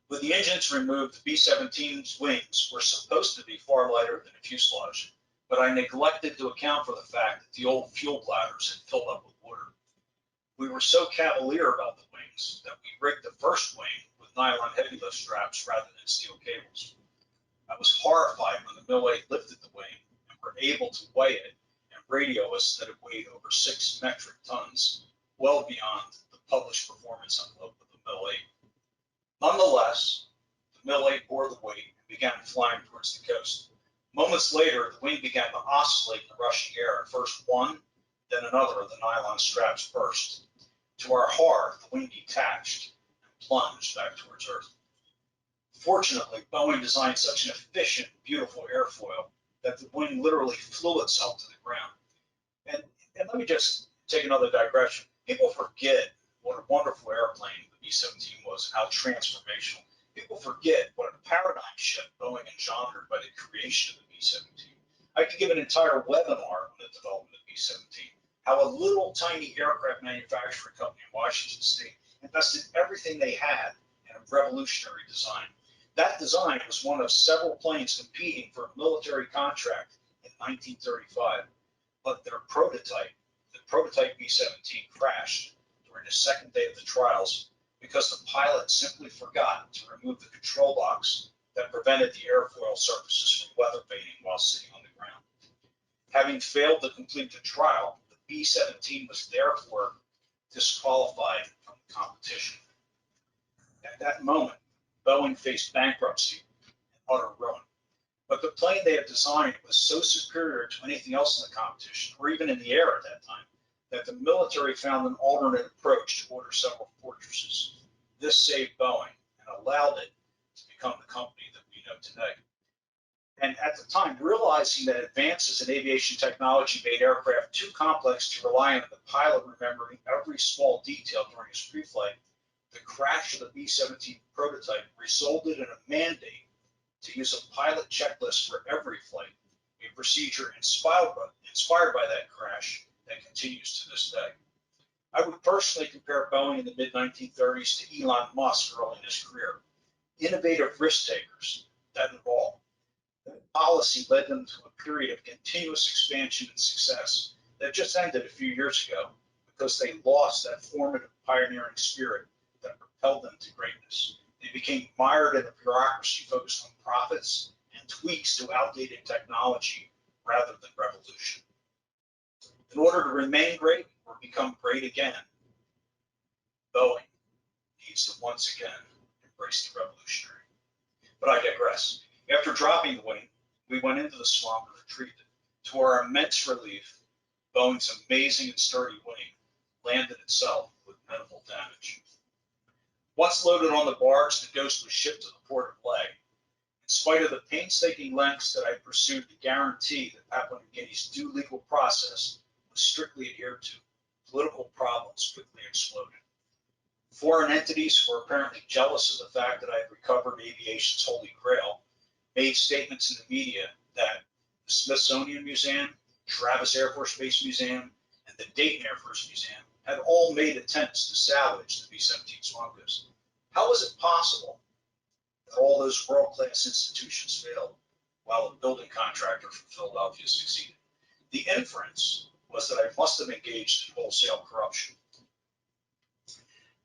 With the engines removed, the B-17's wings were supposed to be far lighter than the fuselage, but I neglected to account for the fact that the old fuel bladders had filled up with water. We were so cavalier about the wings that we rigged the first wing with nylon heavy lift straps rather than steel cables. I was horrified when the Mill 8 lifted the wing and were able to weigh it and radio us that it weighed over 6 metric tons, well beyond the published performance envelope of the Mill 8. Nonetheless, the Mill 8 bore the weight and began flying towards the coast. Moments later, the wing began to oscillate in the rushing air, and first one, then another of the nylon straps burst. To our horror, the wing detached and plunged back towards Earth. Fortunately, Boeing designed such an efficient, beautiful airfoil that the wing literally flew itself to the ground. And let me just take another digression. People forget what a wonderful airplane the B-17 was and how transformational. People forget what a paradigm shift Boeing engendered by the creation of the B-17. I could give an entire webinar on the development of the B-17, how a little tiny aircraft manufacturing company in Washington State invested everything they had in a revolutionary design. That design was one of several planes competing for a military contract in 1935, but their prototype, the prototype B-17, crashed during the second day of the trials because the pilot simply forgot to remove the control box that prevented the airfoil surfaces from weather vaning while sitting on the ground. Having failed to complete the trial, the B-17 was therefore disqualified from the competition. At that moment, Boeing faced bankruptcy and utter ruin. But the plane they had designed was so superior to anything else in the competition, or even in the air at that time, that the military found an alternate approach to order several fortresses. This saved Boeing and allowed it to become the company that we know today. And at the time, realizing that advances in aviation technology made aircraft too complex to rely on the pilot remembering every small detail during his pre-flight, the crash of the B-17 prototype resulted in a mandate to use a pilot checklist for every flight, a procedure inspired by that crash that continues to this day. I would personally compare Boeing in the mid-1930s to Elon Musk early in his career. Innovative risk takers, that and all. That policy led them to a period of continuous expansion and success that just ended a few years ago because they lost that formative pioneering spirit that propelled them to greatness. They became mired in a bureaucracy focused on profits and tweaks to outdated technology rather than revolution. In order to remain great or become great again, Boeing needs to once again embrace the revolutionary. But I digress. After dropping the wing, we went into the swamp and retrieved it. To our immense relief, Boeing's amazing and sturdy wing landed itself with minimal damage. Once loaded on the barge, the Ghost was shipped to the port of Leg. In spite of the painstaking lengths that I pursued to guarantee that Papua New Guinea's due legal process was strictly adhered to, political problems quickly exploded. Foreign entities who were apparently jealous of the fact that I had recovered aviation's holy grail made statements in the media that the Smithsonian Museum, Travis Air Force Base Museum, and the Dayton Air Force Museum had all made attempts to salvage the B-17 Swamp Ghost. How was it possible that all those world-class institutions failed while a building contractor from Philadelphia succeeded? The inference was that I must have engaged in wholesale corruption.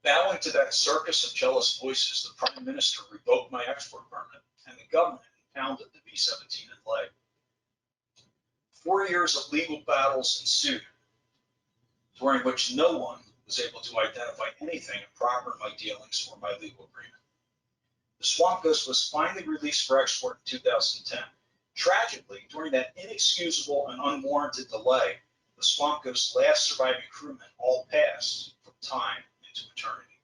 Bowing to that circus of jealous voices, the Prime Minister revoked my export permit, and the government impounded the B-17 in Leg. 4 years of legal battles ensued, during which no one was able to identify anything improper in my dealings or my legal agreement. The Swamp Ghost was finally released for export in 2010. Tragically, during that inexcusable and unwarranted delay, the Swamp Ghost's last surviving crewmen all passed from time into eternity.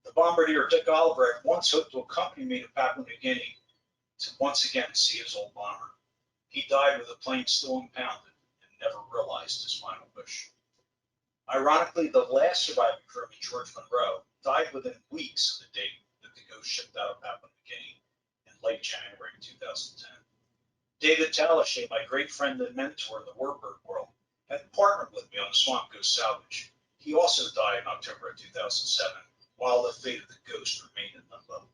The bombardier Dick Albrecht once hoped to accompany me to Papua New Guinea to once again see his old bomber. He died with the plane still impounded and never realized his final wish. Ironically, the last surviving crewman, George Monroe, died within weeks of the date that the Ghost shipped out of Papua New Guinea in late January 2010. David Talashe, my great friend and mentor in the warbird world, had partnered with me on the Swamp Ghost Salvage. He also died in October of 2007, while the fate of the Ghost remained in limbo.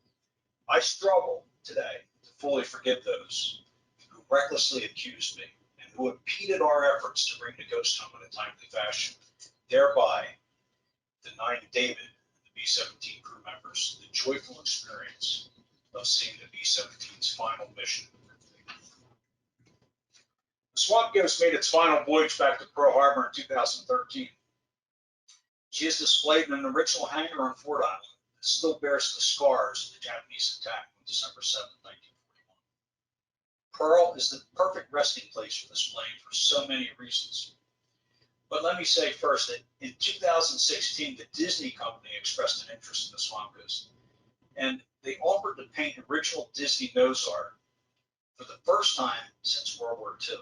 I struggle today to fully forgive those who recklessly accused me and who impeded our efforts to bring the Ghost home in a timely fashion, thereby denying David and the B-17 crew members the joyful experience of seeing the B-17's final mission. The Swamp Ghost made its final voyage back to Pearl Harbor in 2013. She is displayed in an original hangar on Fort Island that still bears the scars of the Japanese attack on December 7, 1941. Pearl is the perfect resting place for this plane for so many reasons. But let me say first that in 2016, the Disney company expressed an interest in the Swamp Ghost, and they offered to paint original Disney nose art for the first time since World War II.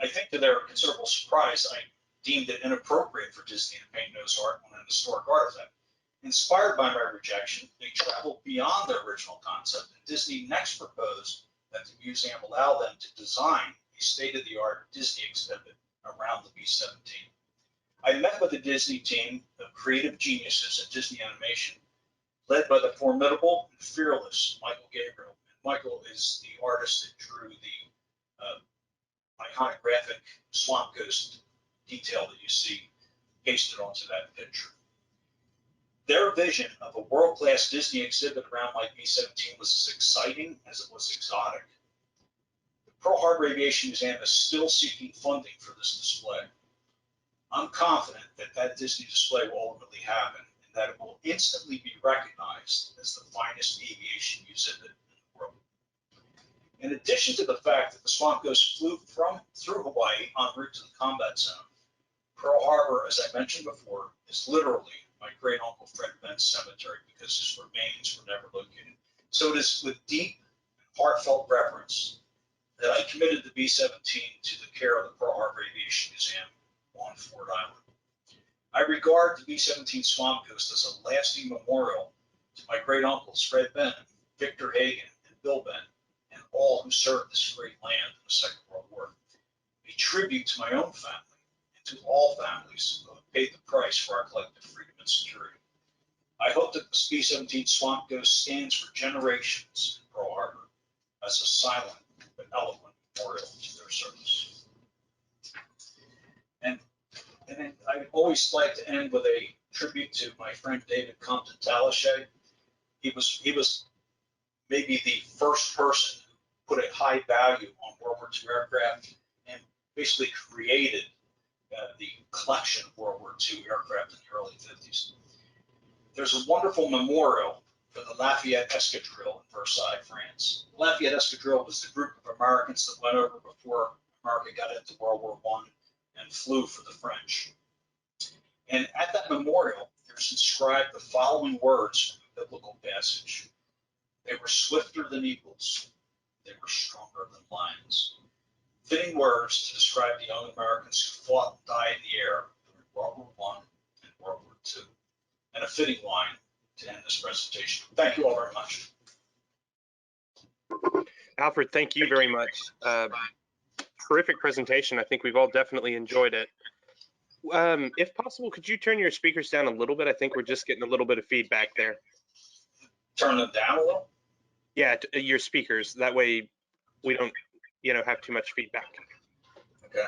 I think to their considerable surprise, I deemed it inappropriate for Disney to paint nose art on an historic artifact. Inspired by my rejection, they traveled beyond their original concept, and Disney next proposed that the museum allow them to design a state-of-the-art Disney exhibit around the B-17. I met with the Disney team of creative geniuses at Disney Animation, led by the formidable and fearless Michael Gabriel. Michael is the artist that drew the iconic graphic Swamp Ghost detail that you see pasted onto that picture. Their vision of a world-class Disney exhibit around my B-17 was as exciting as it was exotic. The Pearl Harbor Aviation Museum is still seeking funding for this display. I'm confident that that Disney display will ultimately happen and that it will instantly be recognized as the finest aviation exhibit in the world. In addition to the fact that the Swamp Ghost flew through Hawaii en route to the combat zone, Pearl Harbor, as I mentioned before, is literally my great uncle Fred Bennett's cemetery because his remains were never located. So it is with deep and heartfelt reverence that I committed the B-17 to the care of the Pearl Harbor Aviation Museum on Fort Island. I regard the B-17 Swamp Ghost as a lasting memorial to my great uncles Fred Bennett, Victor Hagen, and Bill Bennett, and all who served this great land in the Second World War. A tribute to my own family and to all families who have paid the price for our collective freedom and security. I hope that the B-17 Swamp Ghost stands for generations in Pearl Harbor as a silent but eloquent memorial to their service. And then I always like to end with a tribute to my friend David Compton Talashe. He was maybe the first person who put a high value on World War II aircraft and basically created the collection of World War II aircraft in the early 50s. There's a wonderful memorial for the Lafayette Escadrille in Versailles, France. The Lafayette Escadrille was the group of Americans that went over before America got into World War I and flew for the French. And at that memorial, there's inscribed the following words from a biblical passage. They were swifter than eagles. They were stronger than lions. Fitting words to describe the young Americans who fought and died in the air during World War I and World War II. And a fitting line to end this presentation. Thank you all very much. Alfred, thank you very much. Terrific presentation. I think we've all definitely enjoyed it. If possible, could you turn your speakers down a little bit? I think we're just getting a little bit of feedback there. Turn them down a little? Yeah, your speakers. That way we don't, have too much feedback. Okay.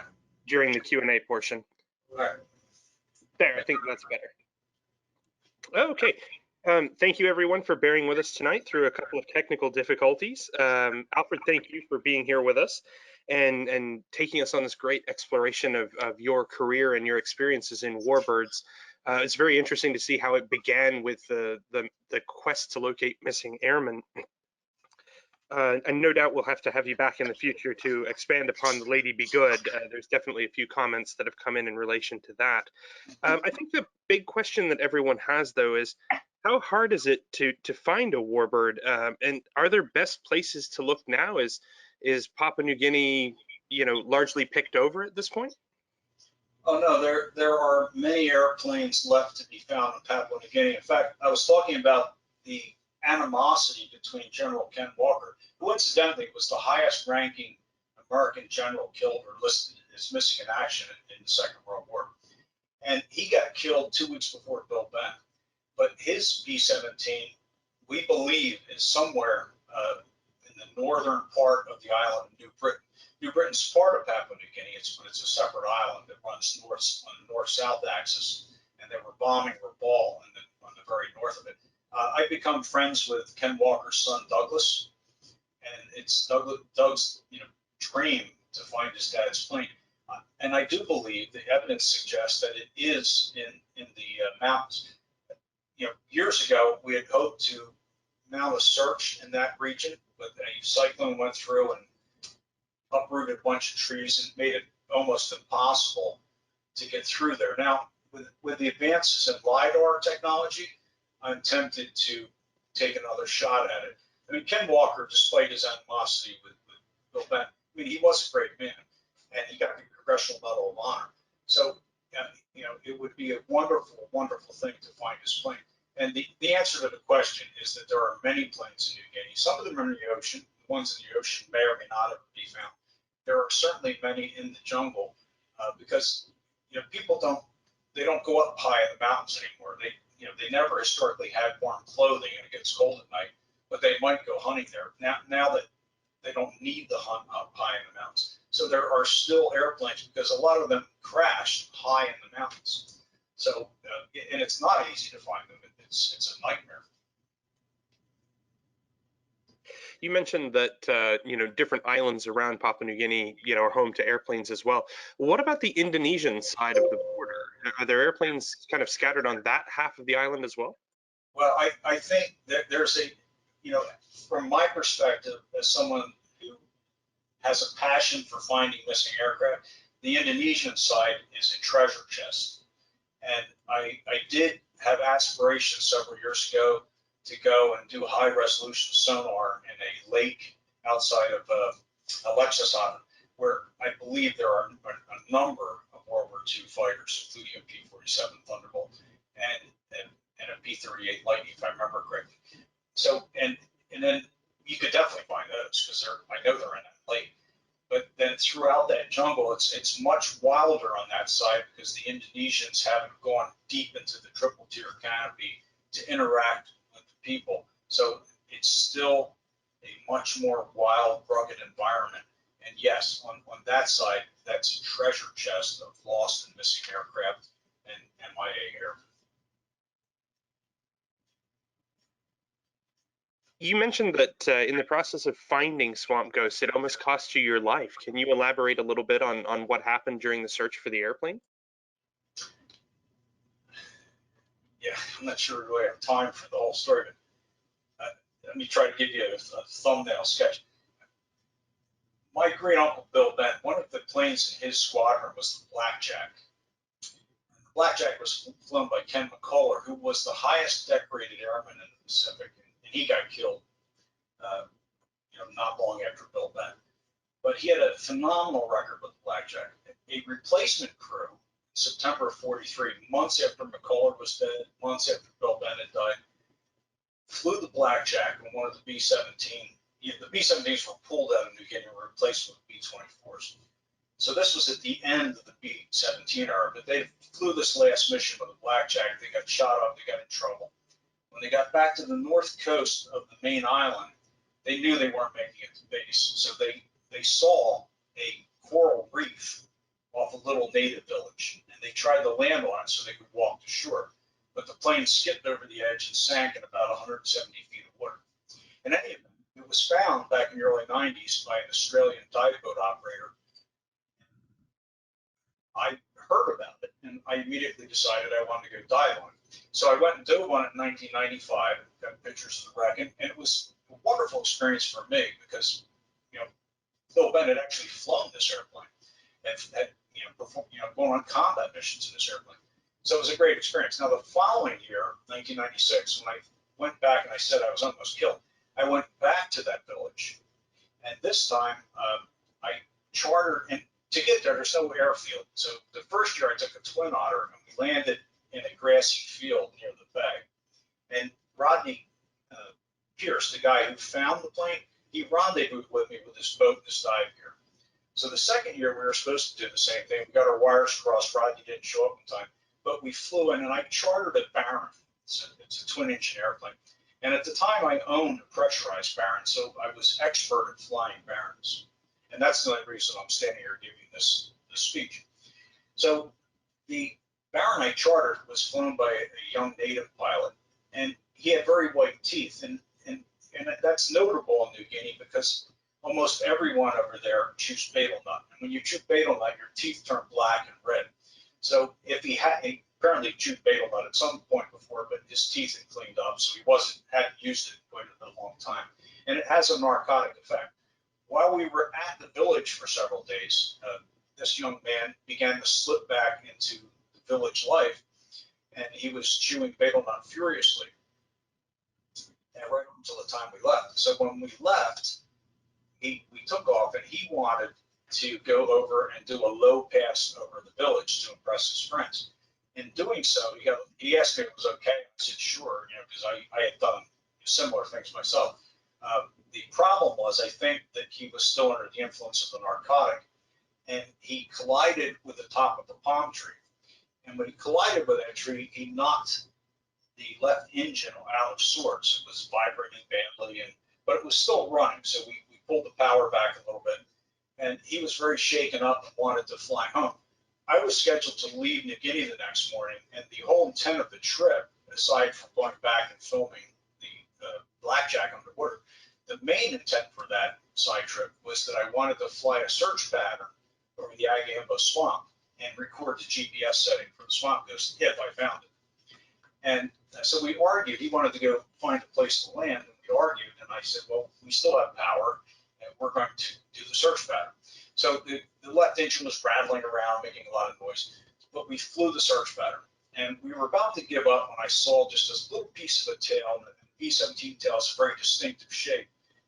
During the Q&A portion. All right. There, I think that's better. Okay. Thank you everyone for bearing with us tonight through a couple of technical difficulties. Alfred, thank you for being here with us and taking us on this great exploration of your career and your experiences in warbirds. It's very interesting to see how it began with the quest to locate missing airmen. And no doubt we'll have to have you back in the future to expand upon the Lady Be Good. There's definitely a few comments that have come in relation to that. I think the big question that everyone has, though, is how hard is it to find a warbird? And are there best places to look now? Is Papua New Guinea, largely picked over at this point? Oh no, there are many airplanes left to be found in Papua New Guinea. In fact, I was talking about the animosity between General Ken Walker, who incidentally was the highest ranking American general killed or listed as missing in action in the Second World War. And he got killed 2 weeks before Bill Bennett. But his B-17, we believe, is somewhere in the northern part of the island of New Britain. New Britain's part of Papua New Guinea, but it's a separate island that runs north on the north-south axis, and there were bombing Rabaul on the very north of it. I've become friends with Ken Walker's son, Douglas, and it's Doug's dream to find his dad's plane. And I do believe the evidence suggests that it is in the mountains. Years ago, we had hoped to mount a search in that region, but a cyclone went through and uprooted a bunch of trees and made it almost impossible to get through there. Now, with the advances in LiDAR technology, I'm tempted to take another shot at it. I mean, Ken Walker, despite his animosity with Bill Bennett, I mean, he was a great man, and he got the Congressional Medal of Honor. So, it would be a wonderful, wonderful thing to find his plane. And the answer to the question is that there are many planes in New Guinea. Some of them are in the ocean. The ones in the ocean may or may not ever be found. There are certainly many in the jungle because people don't go up high in the mountains anymore. They never historically had warm clothing and it gets cold at night, but they might go hunting there. Now that they don't need the hunt up high in the mountains. So there are still airplanes because a lot of them crashed high in the mountains. So, and it's not easy to find them. It's a nightmare. You mentioned that different islands around Papua New Guinea are home to airplanes as well. What about the Indonesian side of the border? Are there airplanes kind of scattered on that half of the island as well? Well, I think that there's from my perspective, as someone who has a passion for finding missing aircraft, the Indonesian side is a treasure chest. And I did have aspirations several years ago to go and do high resolution sonar in a lake outside of Alexis Island, where I believe there are a number of World War II fighters, including a P47 Thunderbolt and a P38 Lightning, if I remember correctly. So, and then you could definitely find those because I know they're in that lake. But then throughout that jungle, it's much wilder on that side because the Indonesians haven't gone deep into the triple tier canopy to interact with the people. So it's still a much more wild, rugged environment. And yes, on that side, that's a treasure chest of lost and missing aircraft and MIA aircraft. You mentioned that in the process of finding Swamp Ghost, it almost cost you your life. Can you elaborate a little bit on what happened during the search for the airplane? Yeah, I'm not sure do I have time for the whole story, but let me try to give you a thumbnail sketch. My great uncle Bill Bennett, one of the planes in his squadron was the Blackjack. The Blackjack was flown by Ken McCullough, who was the highest decorated airman in the Pacific, and he got killed not long after Bill Bennett. But he had a phenomenal record with the Blackjack. A replacement crew in September of '43, months after McCullough was dead, months after Bill Bennett died, flew the Blackjack in one of the B-17. The B-17s were pulled out of New Guinea and were replaced with B-24s. So this was at the end of the B-17 era, but they flew this last mission with a Blackjack. They got shot up, they got in trouble. When they got back to the north coast of the main island, they knew they weren't making it to base. So they saw a coral reef off a little native village, and they tried to land on it so they could walk to shore. But the plane skipped over the edge and sank in about 170 feet of water. In any event, it was found back in the early 90s by an Australian dive boat operator. I heard about it, and I immediately decided I wanted to go dive on it. So I went and dove on it in 1995, got pictures of the wreck, and it was a wonderful experience for me because, Bill Bennett actually flown this airplane and going on combat missions in this airplane. So it was a great experience. Now, the following year, 1996, when I went back and I said I was almost killed, I went back to that village. And this time, I chartered, and to get there, there's no airfield. So the first year I took a Twin Otter, and we landed in a grassy field near the bay. And Rodney Pierce, the guy who found the plane, he rendezvoused with me with his boat and his dive gear. So the second year, we were supposed to do the same thing. We got our wires crossed. Rodney didn't show up in time. But we flew in, and I chartered a Baron. It's a twin-engine airplane. And at the time, I owned a pressurized Baron, so I was expert at flying Barons. And that's the only reason I'm standing here giving this speech. So the Baron I chartered was flown by a young native pilot, and he had very white teeth, and that's notable in New Guinea because almost everyone over there chews betel nut, and when you chew betel nut, your teeth turn black and red. So if he apparently chewed betel nut at some point before, but his teeth had cleaned up, so he hadn't used it in quite a long time, and it has a narcotic effect. While we were at the village for several days, this young man began to slip back into the village life, and he was chewing betel nut furiously, and right up until the time we left. So when we left, we took off, and he wanted to go over and do a low pass over the village to impress his friends. In doing so, he asked me if it was okay. I said, sure, because I had done similar things myself. The problem was, I think that he was still under the influence of the narcotic, and he collided with the top of the palm tree. And when he collided with that tree, he knocked the left engine out of sorts. It was vibrating badly, but it was still running. So we pulled the power back a little bit, and he was very shaken up and wanted to fly home. I was scheduled to leave New Guinea the next morning, and the whole intent of the trip, aside from going back and filming the blackjack underwater, the main intent for that side trip was that I wanted to fly a search pattern over the Agambo swamp and record the GPS setting for the Swamp Ghost if I found it. And so we argued. He wanted to go find a place to land, and we argued. And I said, well, we still have power, and we're going to do the search pattern. So the left engine was rattling around, making a lot of noise, but we flew the search pattern. And we were about to give up when I saw just this little piece of a tail, and the B-17 tail is a very distinctive shape.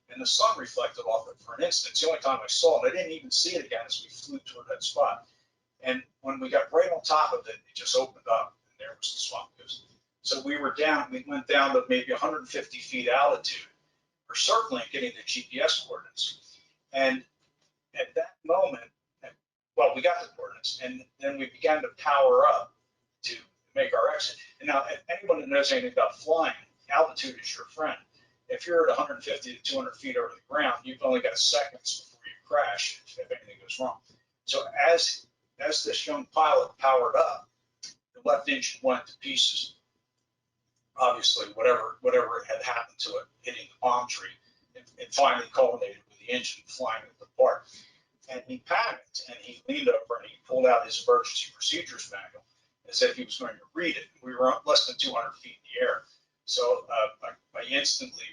And the sun reflected off it for an instant. It's the only time I saw it. I didn't even see it again as we flew toward that spot. And when we got right on top of it, it just opened up, and there was the Swamp Ghost. So we went down to maybe 150 feet altitude. We're circling, getting the GPS coordinates. And at that moment, well, we got the coordinates, and then we began to power up to make our exit. And now, anyone that knows anything about flying, altitude is your friend. If you're at 150 to 200 feet over the ground, you've only got seconds before you crash if anything goes wrong. So as this young pilot powered up, the left engine went to pieces. Obviously, whatever had happened to it hitting the palm tree, it finally culminated with the engine flying apart. And he panicked, and he leaned over and he pulled out his emergency procedures manual as if he was going to read it. We were less than 200 feet in the air. So I instantly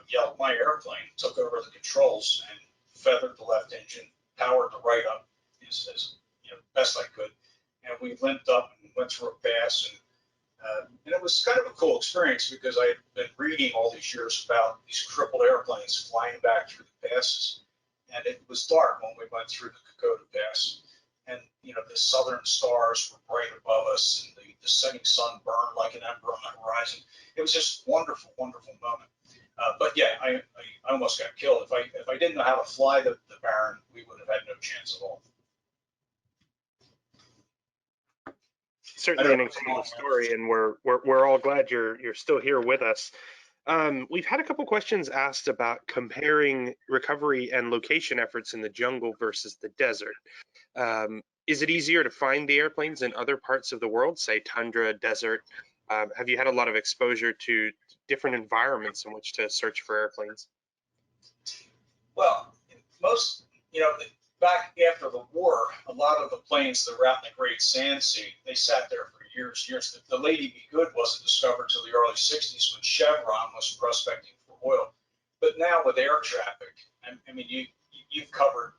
yelled my airplane, took over the controls, and feathered the left engine, powered the right up as best I could. And we limped up and went through a pass. And it was kind of a cool experience because I had been reading all these years about these crippled airplanes flying back through the passes. And it was dark when we went through the Kokoda Pass. And, the southern stars were bright above us, and the setting sun burned like an ember on the horizon. It was just wonderful, wonderful moment. But yeah, I almost got killed. If I didn't know how to fly the Baron, we would have had no chance at all. Certainly an incredible story, and we're all glad you're still here with us. We've had a couple questions asked about comparing recovery and location efforts in the jungle versus the desert. Is it easier to find the airplanes in other parts of the world, say tundra, desert? Have you had a lot of exposure to different environments in which to search for airplanes? Well, most, back after the war, a lot of the planes that were out in the Great Sand Sea, they sat there for years and years. The Lady Be Good wasn't discovered until the early 60s when Chevron was prospecting for oil. But now with air traffic, I mean, you've covered,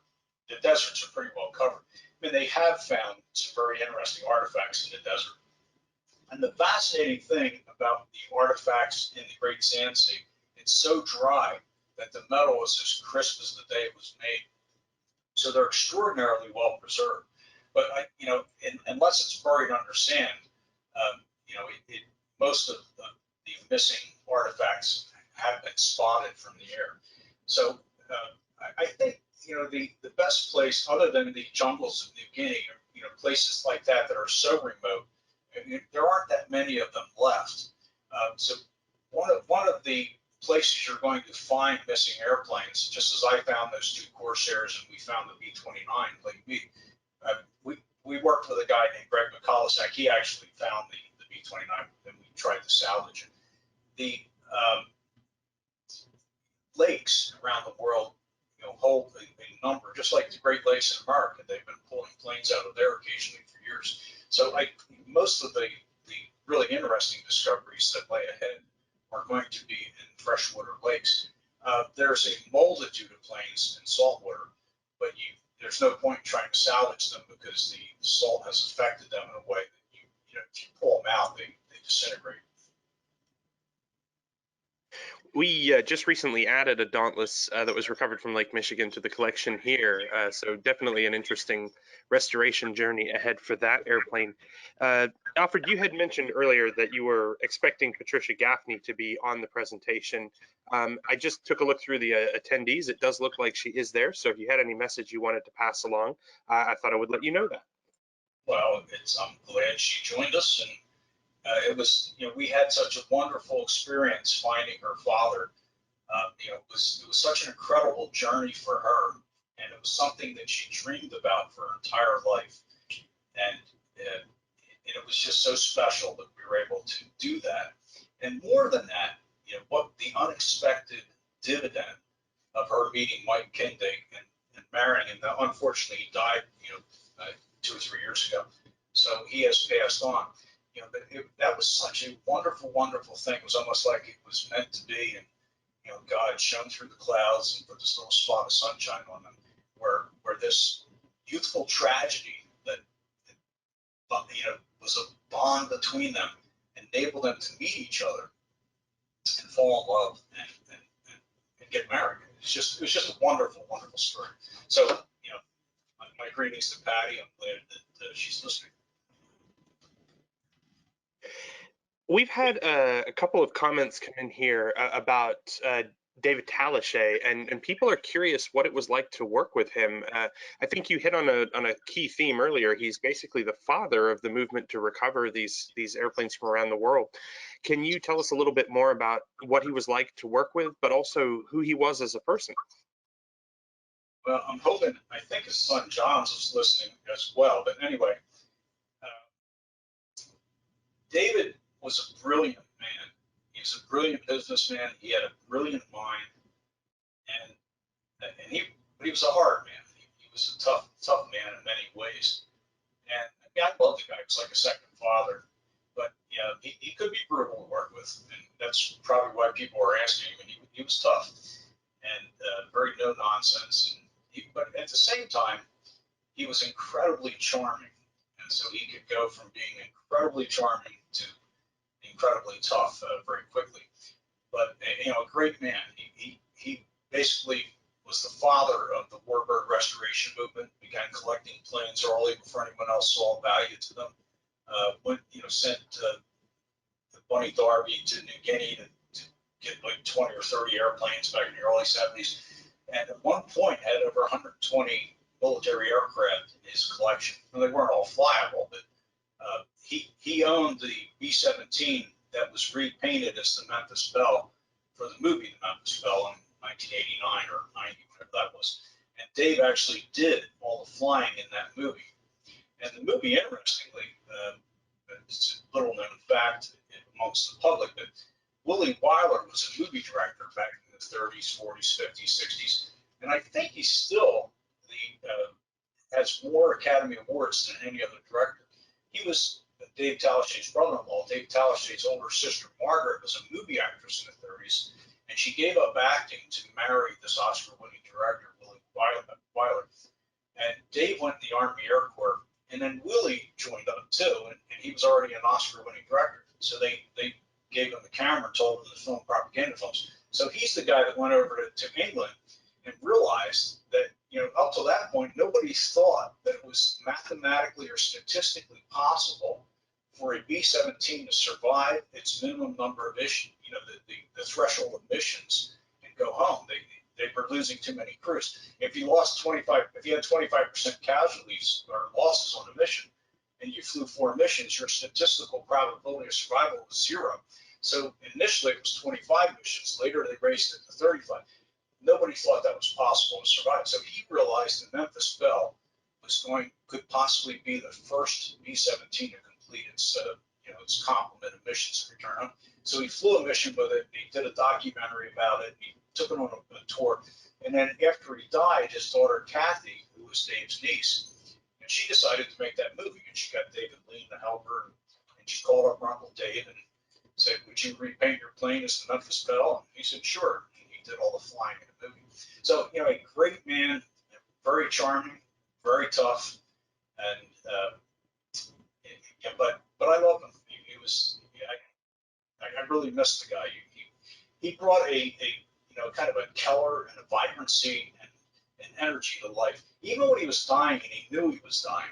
the deserts are pretty well covered. I mean, they have found some very interesting artifacts in the desert. And the fascinating thing about the artifacts in the Great Sand Sea, it's so dry that the metal is as crisp as the day it was made. So they're extraordinarily well preserved. But unless it's buried under sand, most of the missing artifacts have been spotted from the air. So I think the best place, other than the jungles of New Guinea, places like that are so remote, there aren't that many of them left. So one of the places you're going to find missing airplanes, just as I found those two Corsairs and we found the B-29 Lake Mead, we worked with a guy named Greg McCullough. He actually found the B-29 and we tried to salvage it. The lakes around the world, hold a number, just like the Great Lakes in America. They've been pulling planes out of there occasionally for years. So most of the really interesting discoveries that lay ahead are going to be in freshwater lakes. There's a multitude of planes in saltwater, but there's no point trying to salvage them because the salt has affected them in a way that if you pull them out, they disintegrate. We just recently added a Dauntless that was recovered from Lake Michigan to the collection here, so definitely an interesting restoration journey ahead for that airplane. Alfred, you had mentioned earlier that you were expecting Patricia Gaffney to be on the presentation. I just took a look through the attendees. It does look like she is there, so if you had any message you wanted to pass along, I thought I would let you know that. Well, I'm glad she joined us, and it was, we had such a wonderful experience finding her father. It was such an incredible journey for her, and it was something that she dreamed about for her entire life. And it was just so special that we were able to do that. And more than that, what the unexpected dividend of her meeting Mike Kindig and marrying him. Now, unfortunately, he died, 2 or 3 years ago, so he has passed on. But that was such a wonderful, wonderful thing. It was almost like it was meant to be, and God shone through the clouds and put this little spot of sunshine on them, where this youthful tragedy that was a bond between them enabled them to meet each other and fall in love and get married. It was just a wonderful, wonderful story. So my greetings to Patty. I'm glad that she's listening. We've had a couple of comments come in here about David Talichet, and people are curious what it was like to work with him. I think you hit on a key theme earlier. He's basically the father of the movement to recover these airplanes from around the world. Can you tell us a little bit more about what he was like to work with, but also who he was as a person? Well, I'm hoping, I think his son John's was listening as well. But anyway, David was a brilliant man. He was a brilliant businessman. He had a brilliant mind, and he was a hard man. He was a tough man in many ways. And I loved the guy. He was like a second father. But he could be brutal to work with, and that's probably why people were asking him. And he was tough and very no nonsense. But at the same time, he was incredibly charming, and so he could go from being incredibly charming to incredibly tough very quickly. But a great man. He basically was the father of the warbird restoration movement. Began collecting planes early before anyone else saw value to them. Sent the Bunny Darby to New Guinea to get like 20 or 30 airplanes back in the early 70s. And at one point had over 120 military aircraft in his collection. And they weren't all flyable, but he owned the B-17 that was repainted as the Memphis Belle for the movie The Memphis Belle in 1989 or 90, whatever that was. And Dave actually did all the flying in that movie. And the movie, interestingly, it's a little known fact amongst the public, but Willie Wyler was a movie director back in the 30s, 40s, 50s, 60s, and I think he's still has more Academy Awards than any other director. He was Dave Talichet's brother-in-law. Dave Talichet's older sister, Margaret, was a movie actress in the 30s, and she gave up acting to marry this Oscar-winning director, Willie Wyler. And Dave went in the Army Air Corps, and then Willie joined up too, and he was already an Oscar-winning director. So they gave him the camera and told him to film propaganda films. So he's the guy that went over to England and realized that, up to that point, nobody thought that it was mathematically or statistically possible for a B-17 to survive its minimum number of missions, the threshold of missions, and go home. They were losing too many crews. If you had 25% casualties or losses on a mission, and you flew 4 missions, your statistical probability of survival was 0. So initially it was 25 missions. Later they raised it to 35. Nobody thought that was possible to survive. So he realized the Memphis Belle could possibly be the first B-17 to complete its its complement of missions and return home. So he flew a mission with it. He did a documentary about it. He took it on a tour. And then after he died, his daughter Kathy, who was Dave's niece, and she decided to make that movie. And she got David Lean to help her. And she called up Uncle Dave and said, "Would you repaint your plane as the Memphis Belle?" And he said, "Sure." And he did all the flying in the movie. So, a great man, very charming, very tough, and but I love him. He was, I really missed the guy. He brought a kind of a color and a vibrancy and energy to life. Even when he was dying and he knew he was dying,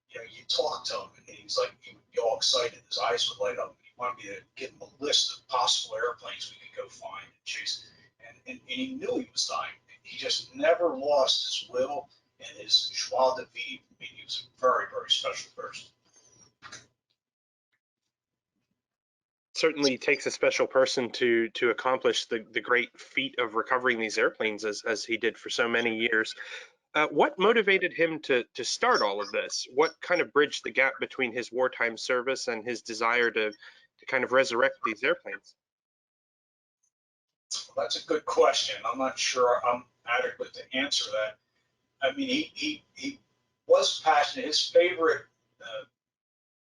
you talk to him and he's like, he would be all excited. His eyes would light up. And he wanted me to give him a list of possible airplanes we could go find and chase. And he knew he was dying. He just never lost his will and his joie de vivre. I mean, he was a very, very special person. Certainly takes a special person to accomplish the great feat of recovering these airplanes as he did for so many years. What motivated him to start all of this? What kind of bridged the gap between his wartime service and his desire to kind of resurrect these airplanes? Well, that's a good question. I'm not sure I'm adequate to answer that. I mean, he was passionate. His favorite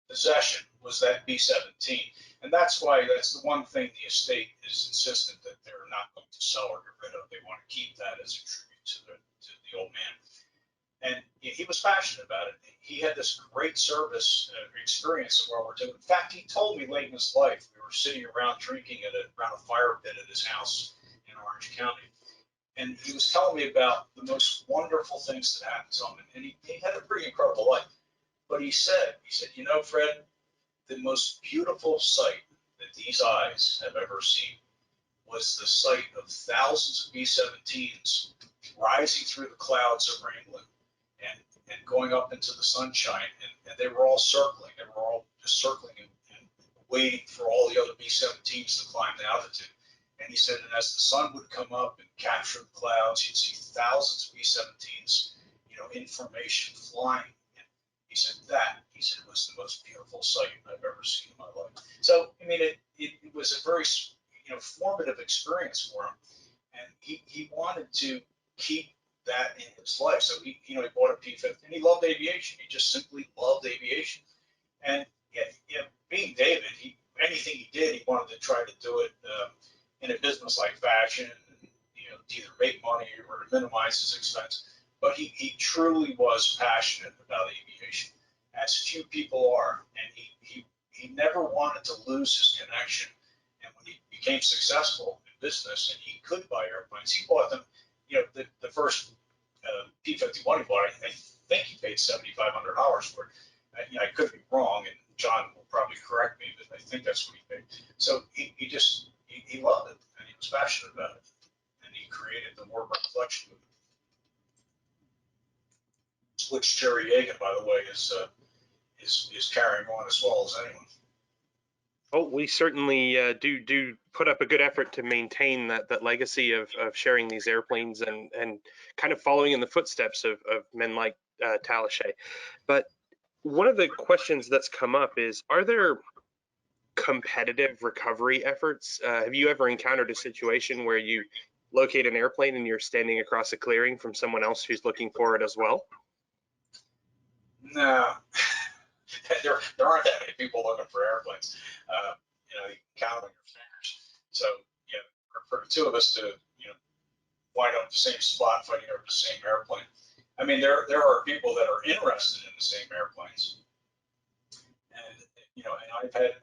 possession was that B-17. And that's the one thing the estate is insistent that they're not going to sell or get rid of. They want to keep that as a tribute to the old man. And he was passionate about it. He had this great service experience in World War II. In fact, he told me late in his life, we were sitting around drinking around a fire pit at his house in Orange County. And he was telling me about the most wonderful things that happened to him. And he had a pretty incredible life. But he said, Fred, the most beautiful sight that these eyes have ever seen was the sight of thousands of B-17s rising through the clouds of England and going up into the sunshine. And they were all circling. They were all just circling and waiting for all the other B-17s to climb the altitude. And he said, and as the sun would come up and capture the clouds, you'd see thousands of B-17s, in formation flying. He said it was the most beautiful sight I've ever seen in my life. So, I mean, it was a very, formative experience for him. And he wanted to keep that in his life. So he bought a P-50 and he loved aviation. He just simply loved aviation. And being David, anything he did, he wanted to try to do it in a business-like fashion, to either make money or to minimize his expense. But he truly was passionate about aviation, as few people are, and he never wanted to lose his connection. And when he became successful in business and he could buy airplanes, he bought them. The first P-51 he bought, I think he paid $7,500 for it. I could be wrong, and John will probably correct me, but I think that's what he paid. So he loved it, and he was passionate about it, and he created the Warbird collection movement, which Jerry Hagen, by the way, is carrying on as well as anyone. Oh, we certainly do put up a good effort to maintain that legacy of sharing these airplanes and kind of following in the footsteps of men like Talashe. But one of the questions that's come up is, are there competitive recovery efforts? Have you ever encountered a situation where you locate an airplane and you're standing across a clearing from someone else who's looking for it as well? No, there aren't that many people looking for airplanes. You count on your fingers. So, for the two of us to, wind up the same spot fighting over the same airplane. I mean, there are people that are interested in the same airplanes. And, and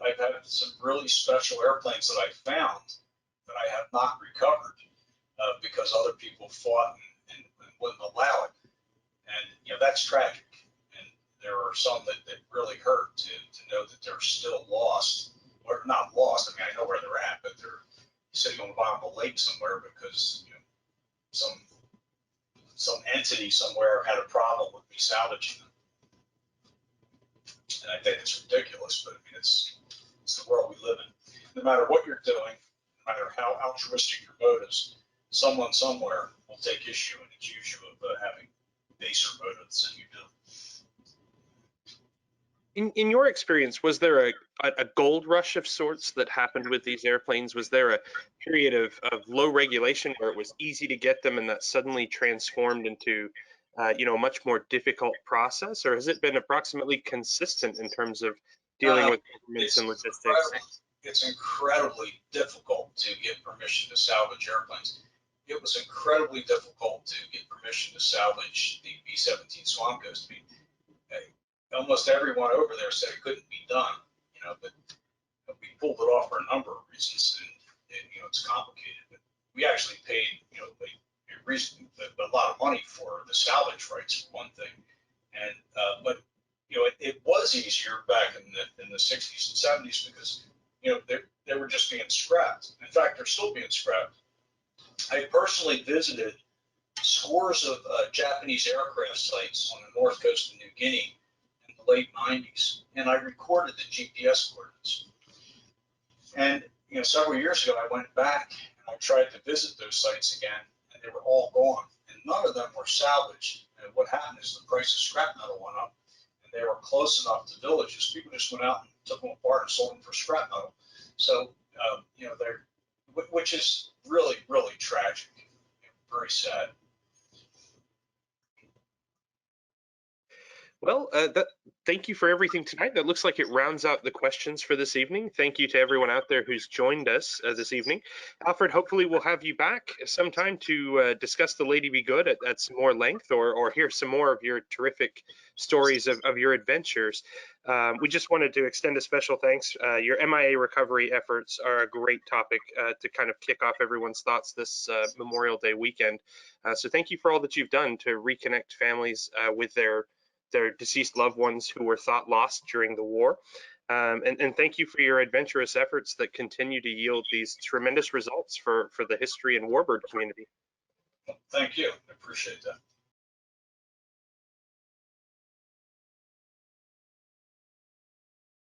I've had some really special airplanes that I found that I have not recovered because other people fought and wouldn't allow it. And, that's tragic. And there are some that really hurt to know that they're still lost, or not lost. I mean, I know where they're at, but they're sitting on the bottom of a lake somewhere because, some entity somewhere had a problem with me salvaging them. And I think it's ridiculous, but I mean, it's the world we live in. No matter what you're doing, no matter how altruistic your motives, someone somewhere will take issue and accuse you of having baser motives than you do. In your experience, was there a gold rush of sorts that happened with these airplanes? Was there a period of low regulation where it was easy to get them and that suddenly transformed into a much more difficult process? Or has it been approximately consistent in terms of dealing with governments and logistics? It's incredibly difficult to get permission to salvage airplanes. It was incredibly difficult to get permission to salvage the B-17 Swamp Ghost. I mean, almost everyone over there said it couldn't be done, but we pulled it off for a number of reasons, and it's complicated. But we actually paid, a lot of money for the salvage rights for one thing, and but it was easier back in the 60s and 70s because they were just being scrapped. In fact, they're still being scrapped. I personally visited scores of Japanese aircraft sites on the north coast of New Guinea in the late 90s, and I recorded the GPS coordinates. And several years ago, I went back and I tried to visit those sites again, and they were all gone, and none of them were salvaged. And what happened is the price of scrap metal went up, and they were close enough to villages. People just went out and took them apart and sold them for scrap metal. So, which is really, really tragic, very sad. Well, thank you for everything tonight. That looks like it rounds out the questions for this evening. Thank you to everyone out there who's joined us this evening. Alfred, hopefully we'll have you back sometime to discuss the Lady Be Good at some more length, or hear some more of your terrific stories of your adventures. We just wanted to extend a special thanks. Your MIA recovery efforts are a great topic to kind of kick off everyone's thoughts this Memorial Day weekend. So thank you for all that you've done to reconnect families with their deceased loved ones who were thought lost during the war. And thank you for your adventurous efforts that continue to yield these tremendous results for the history and warbird community. Thank you. I appreciate that.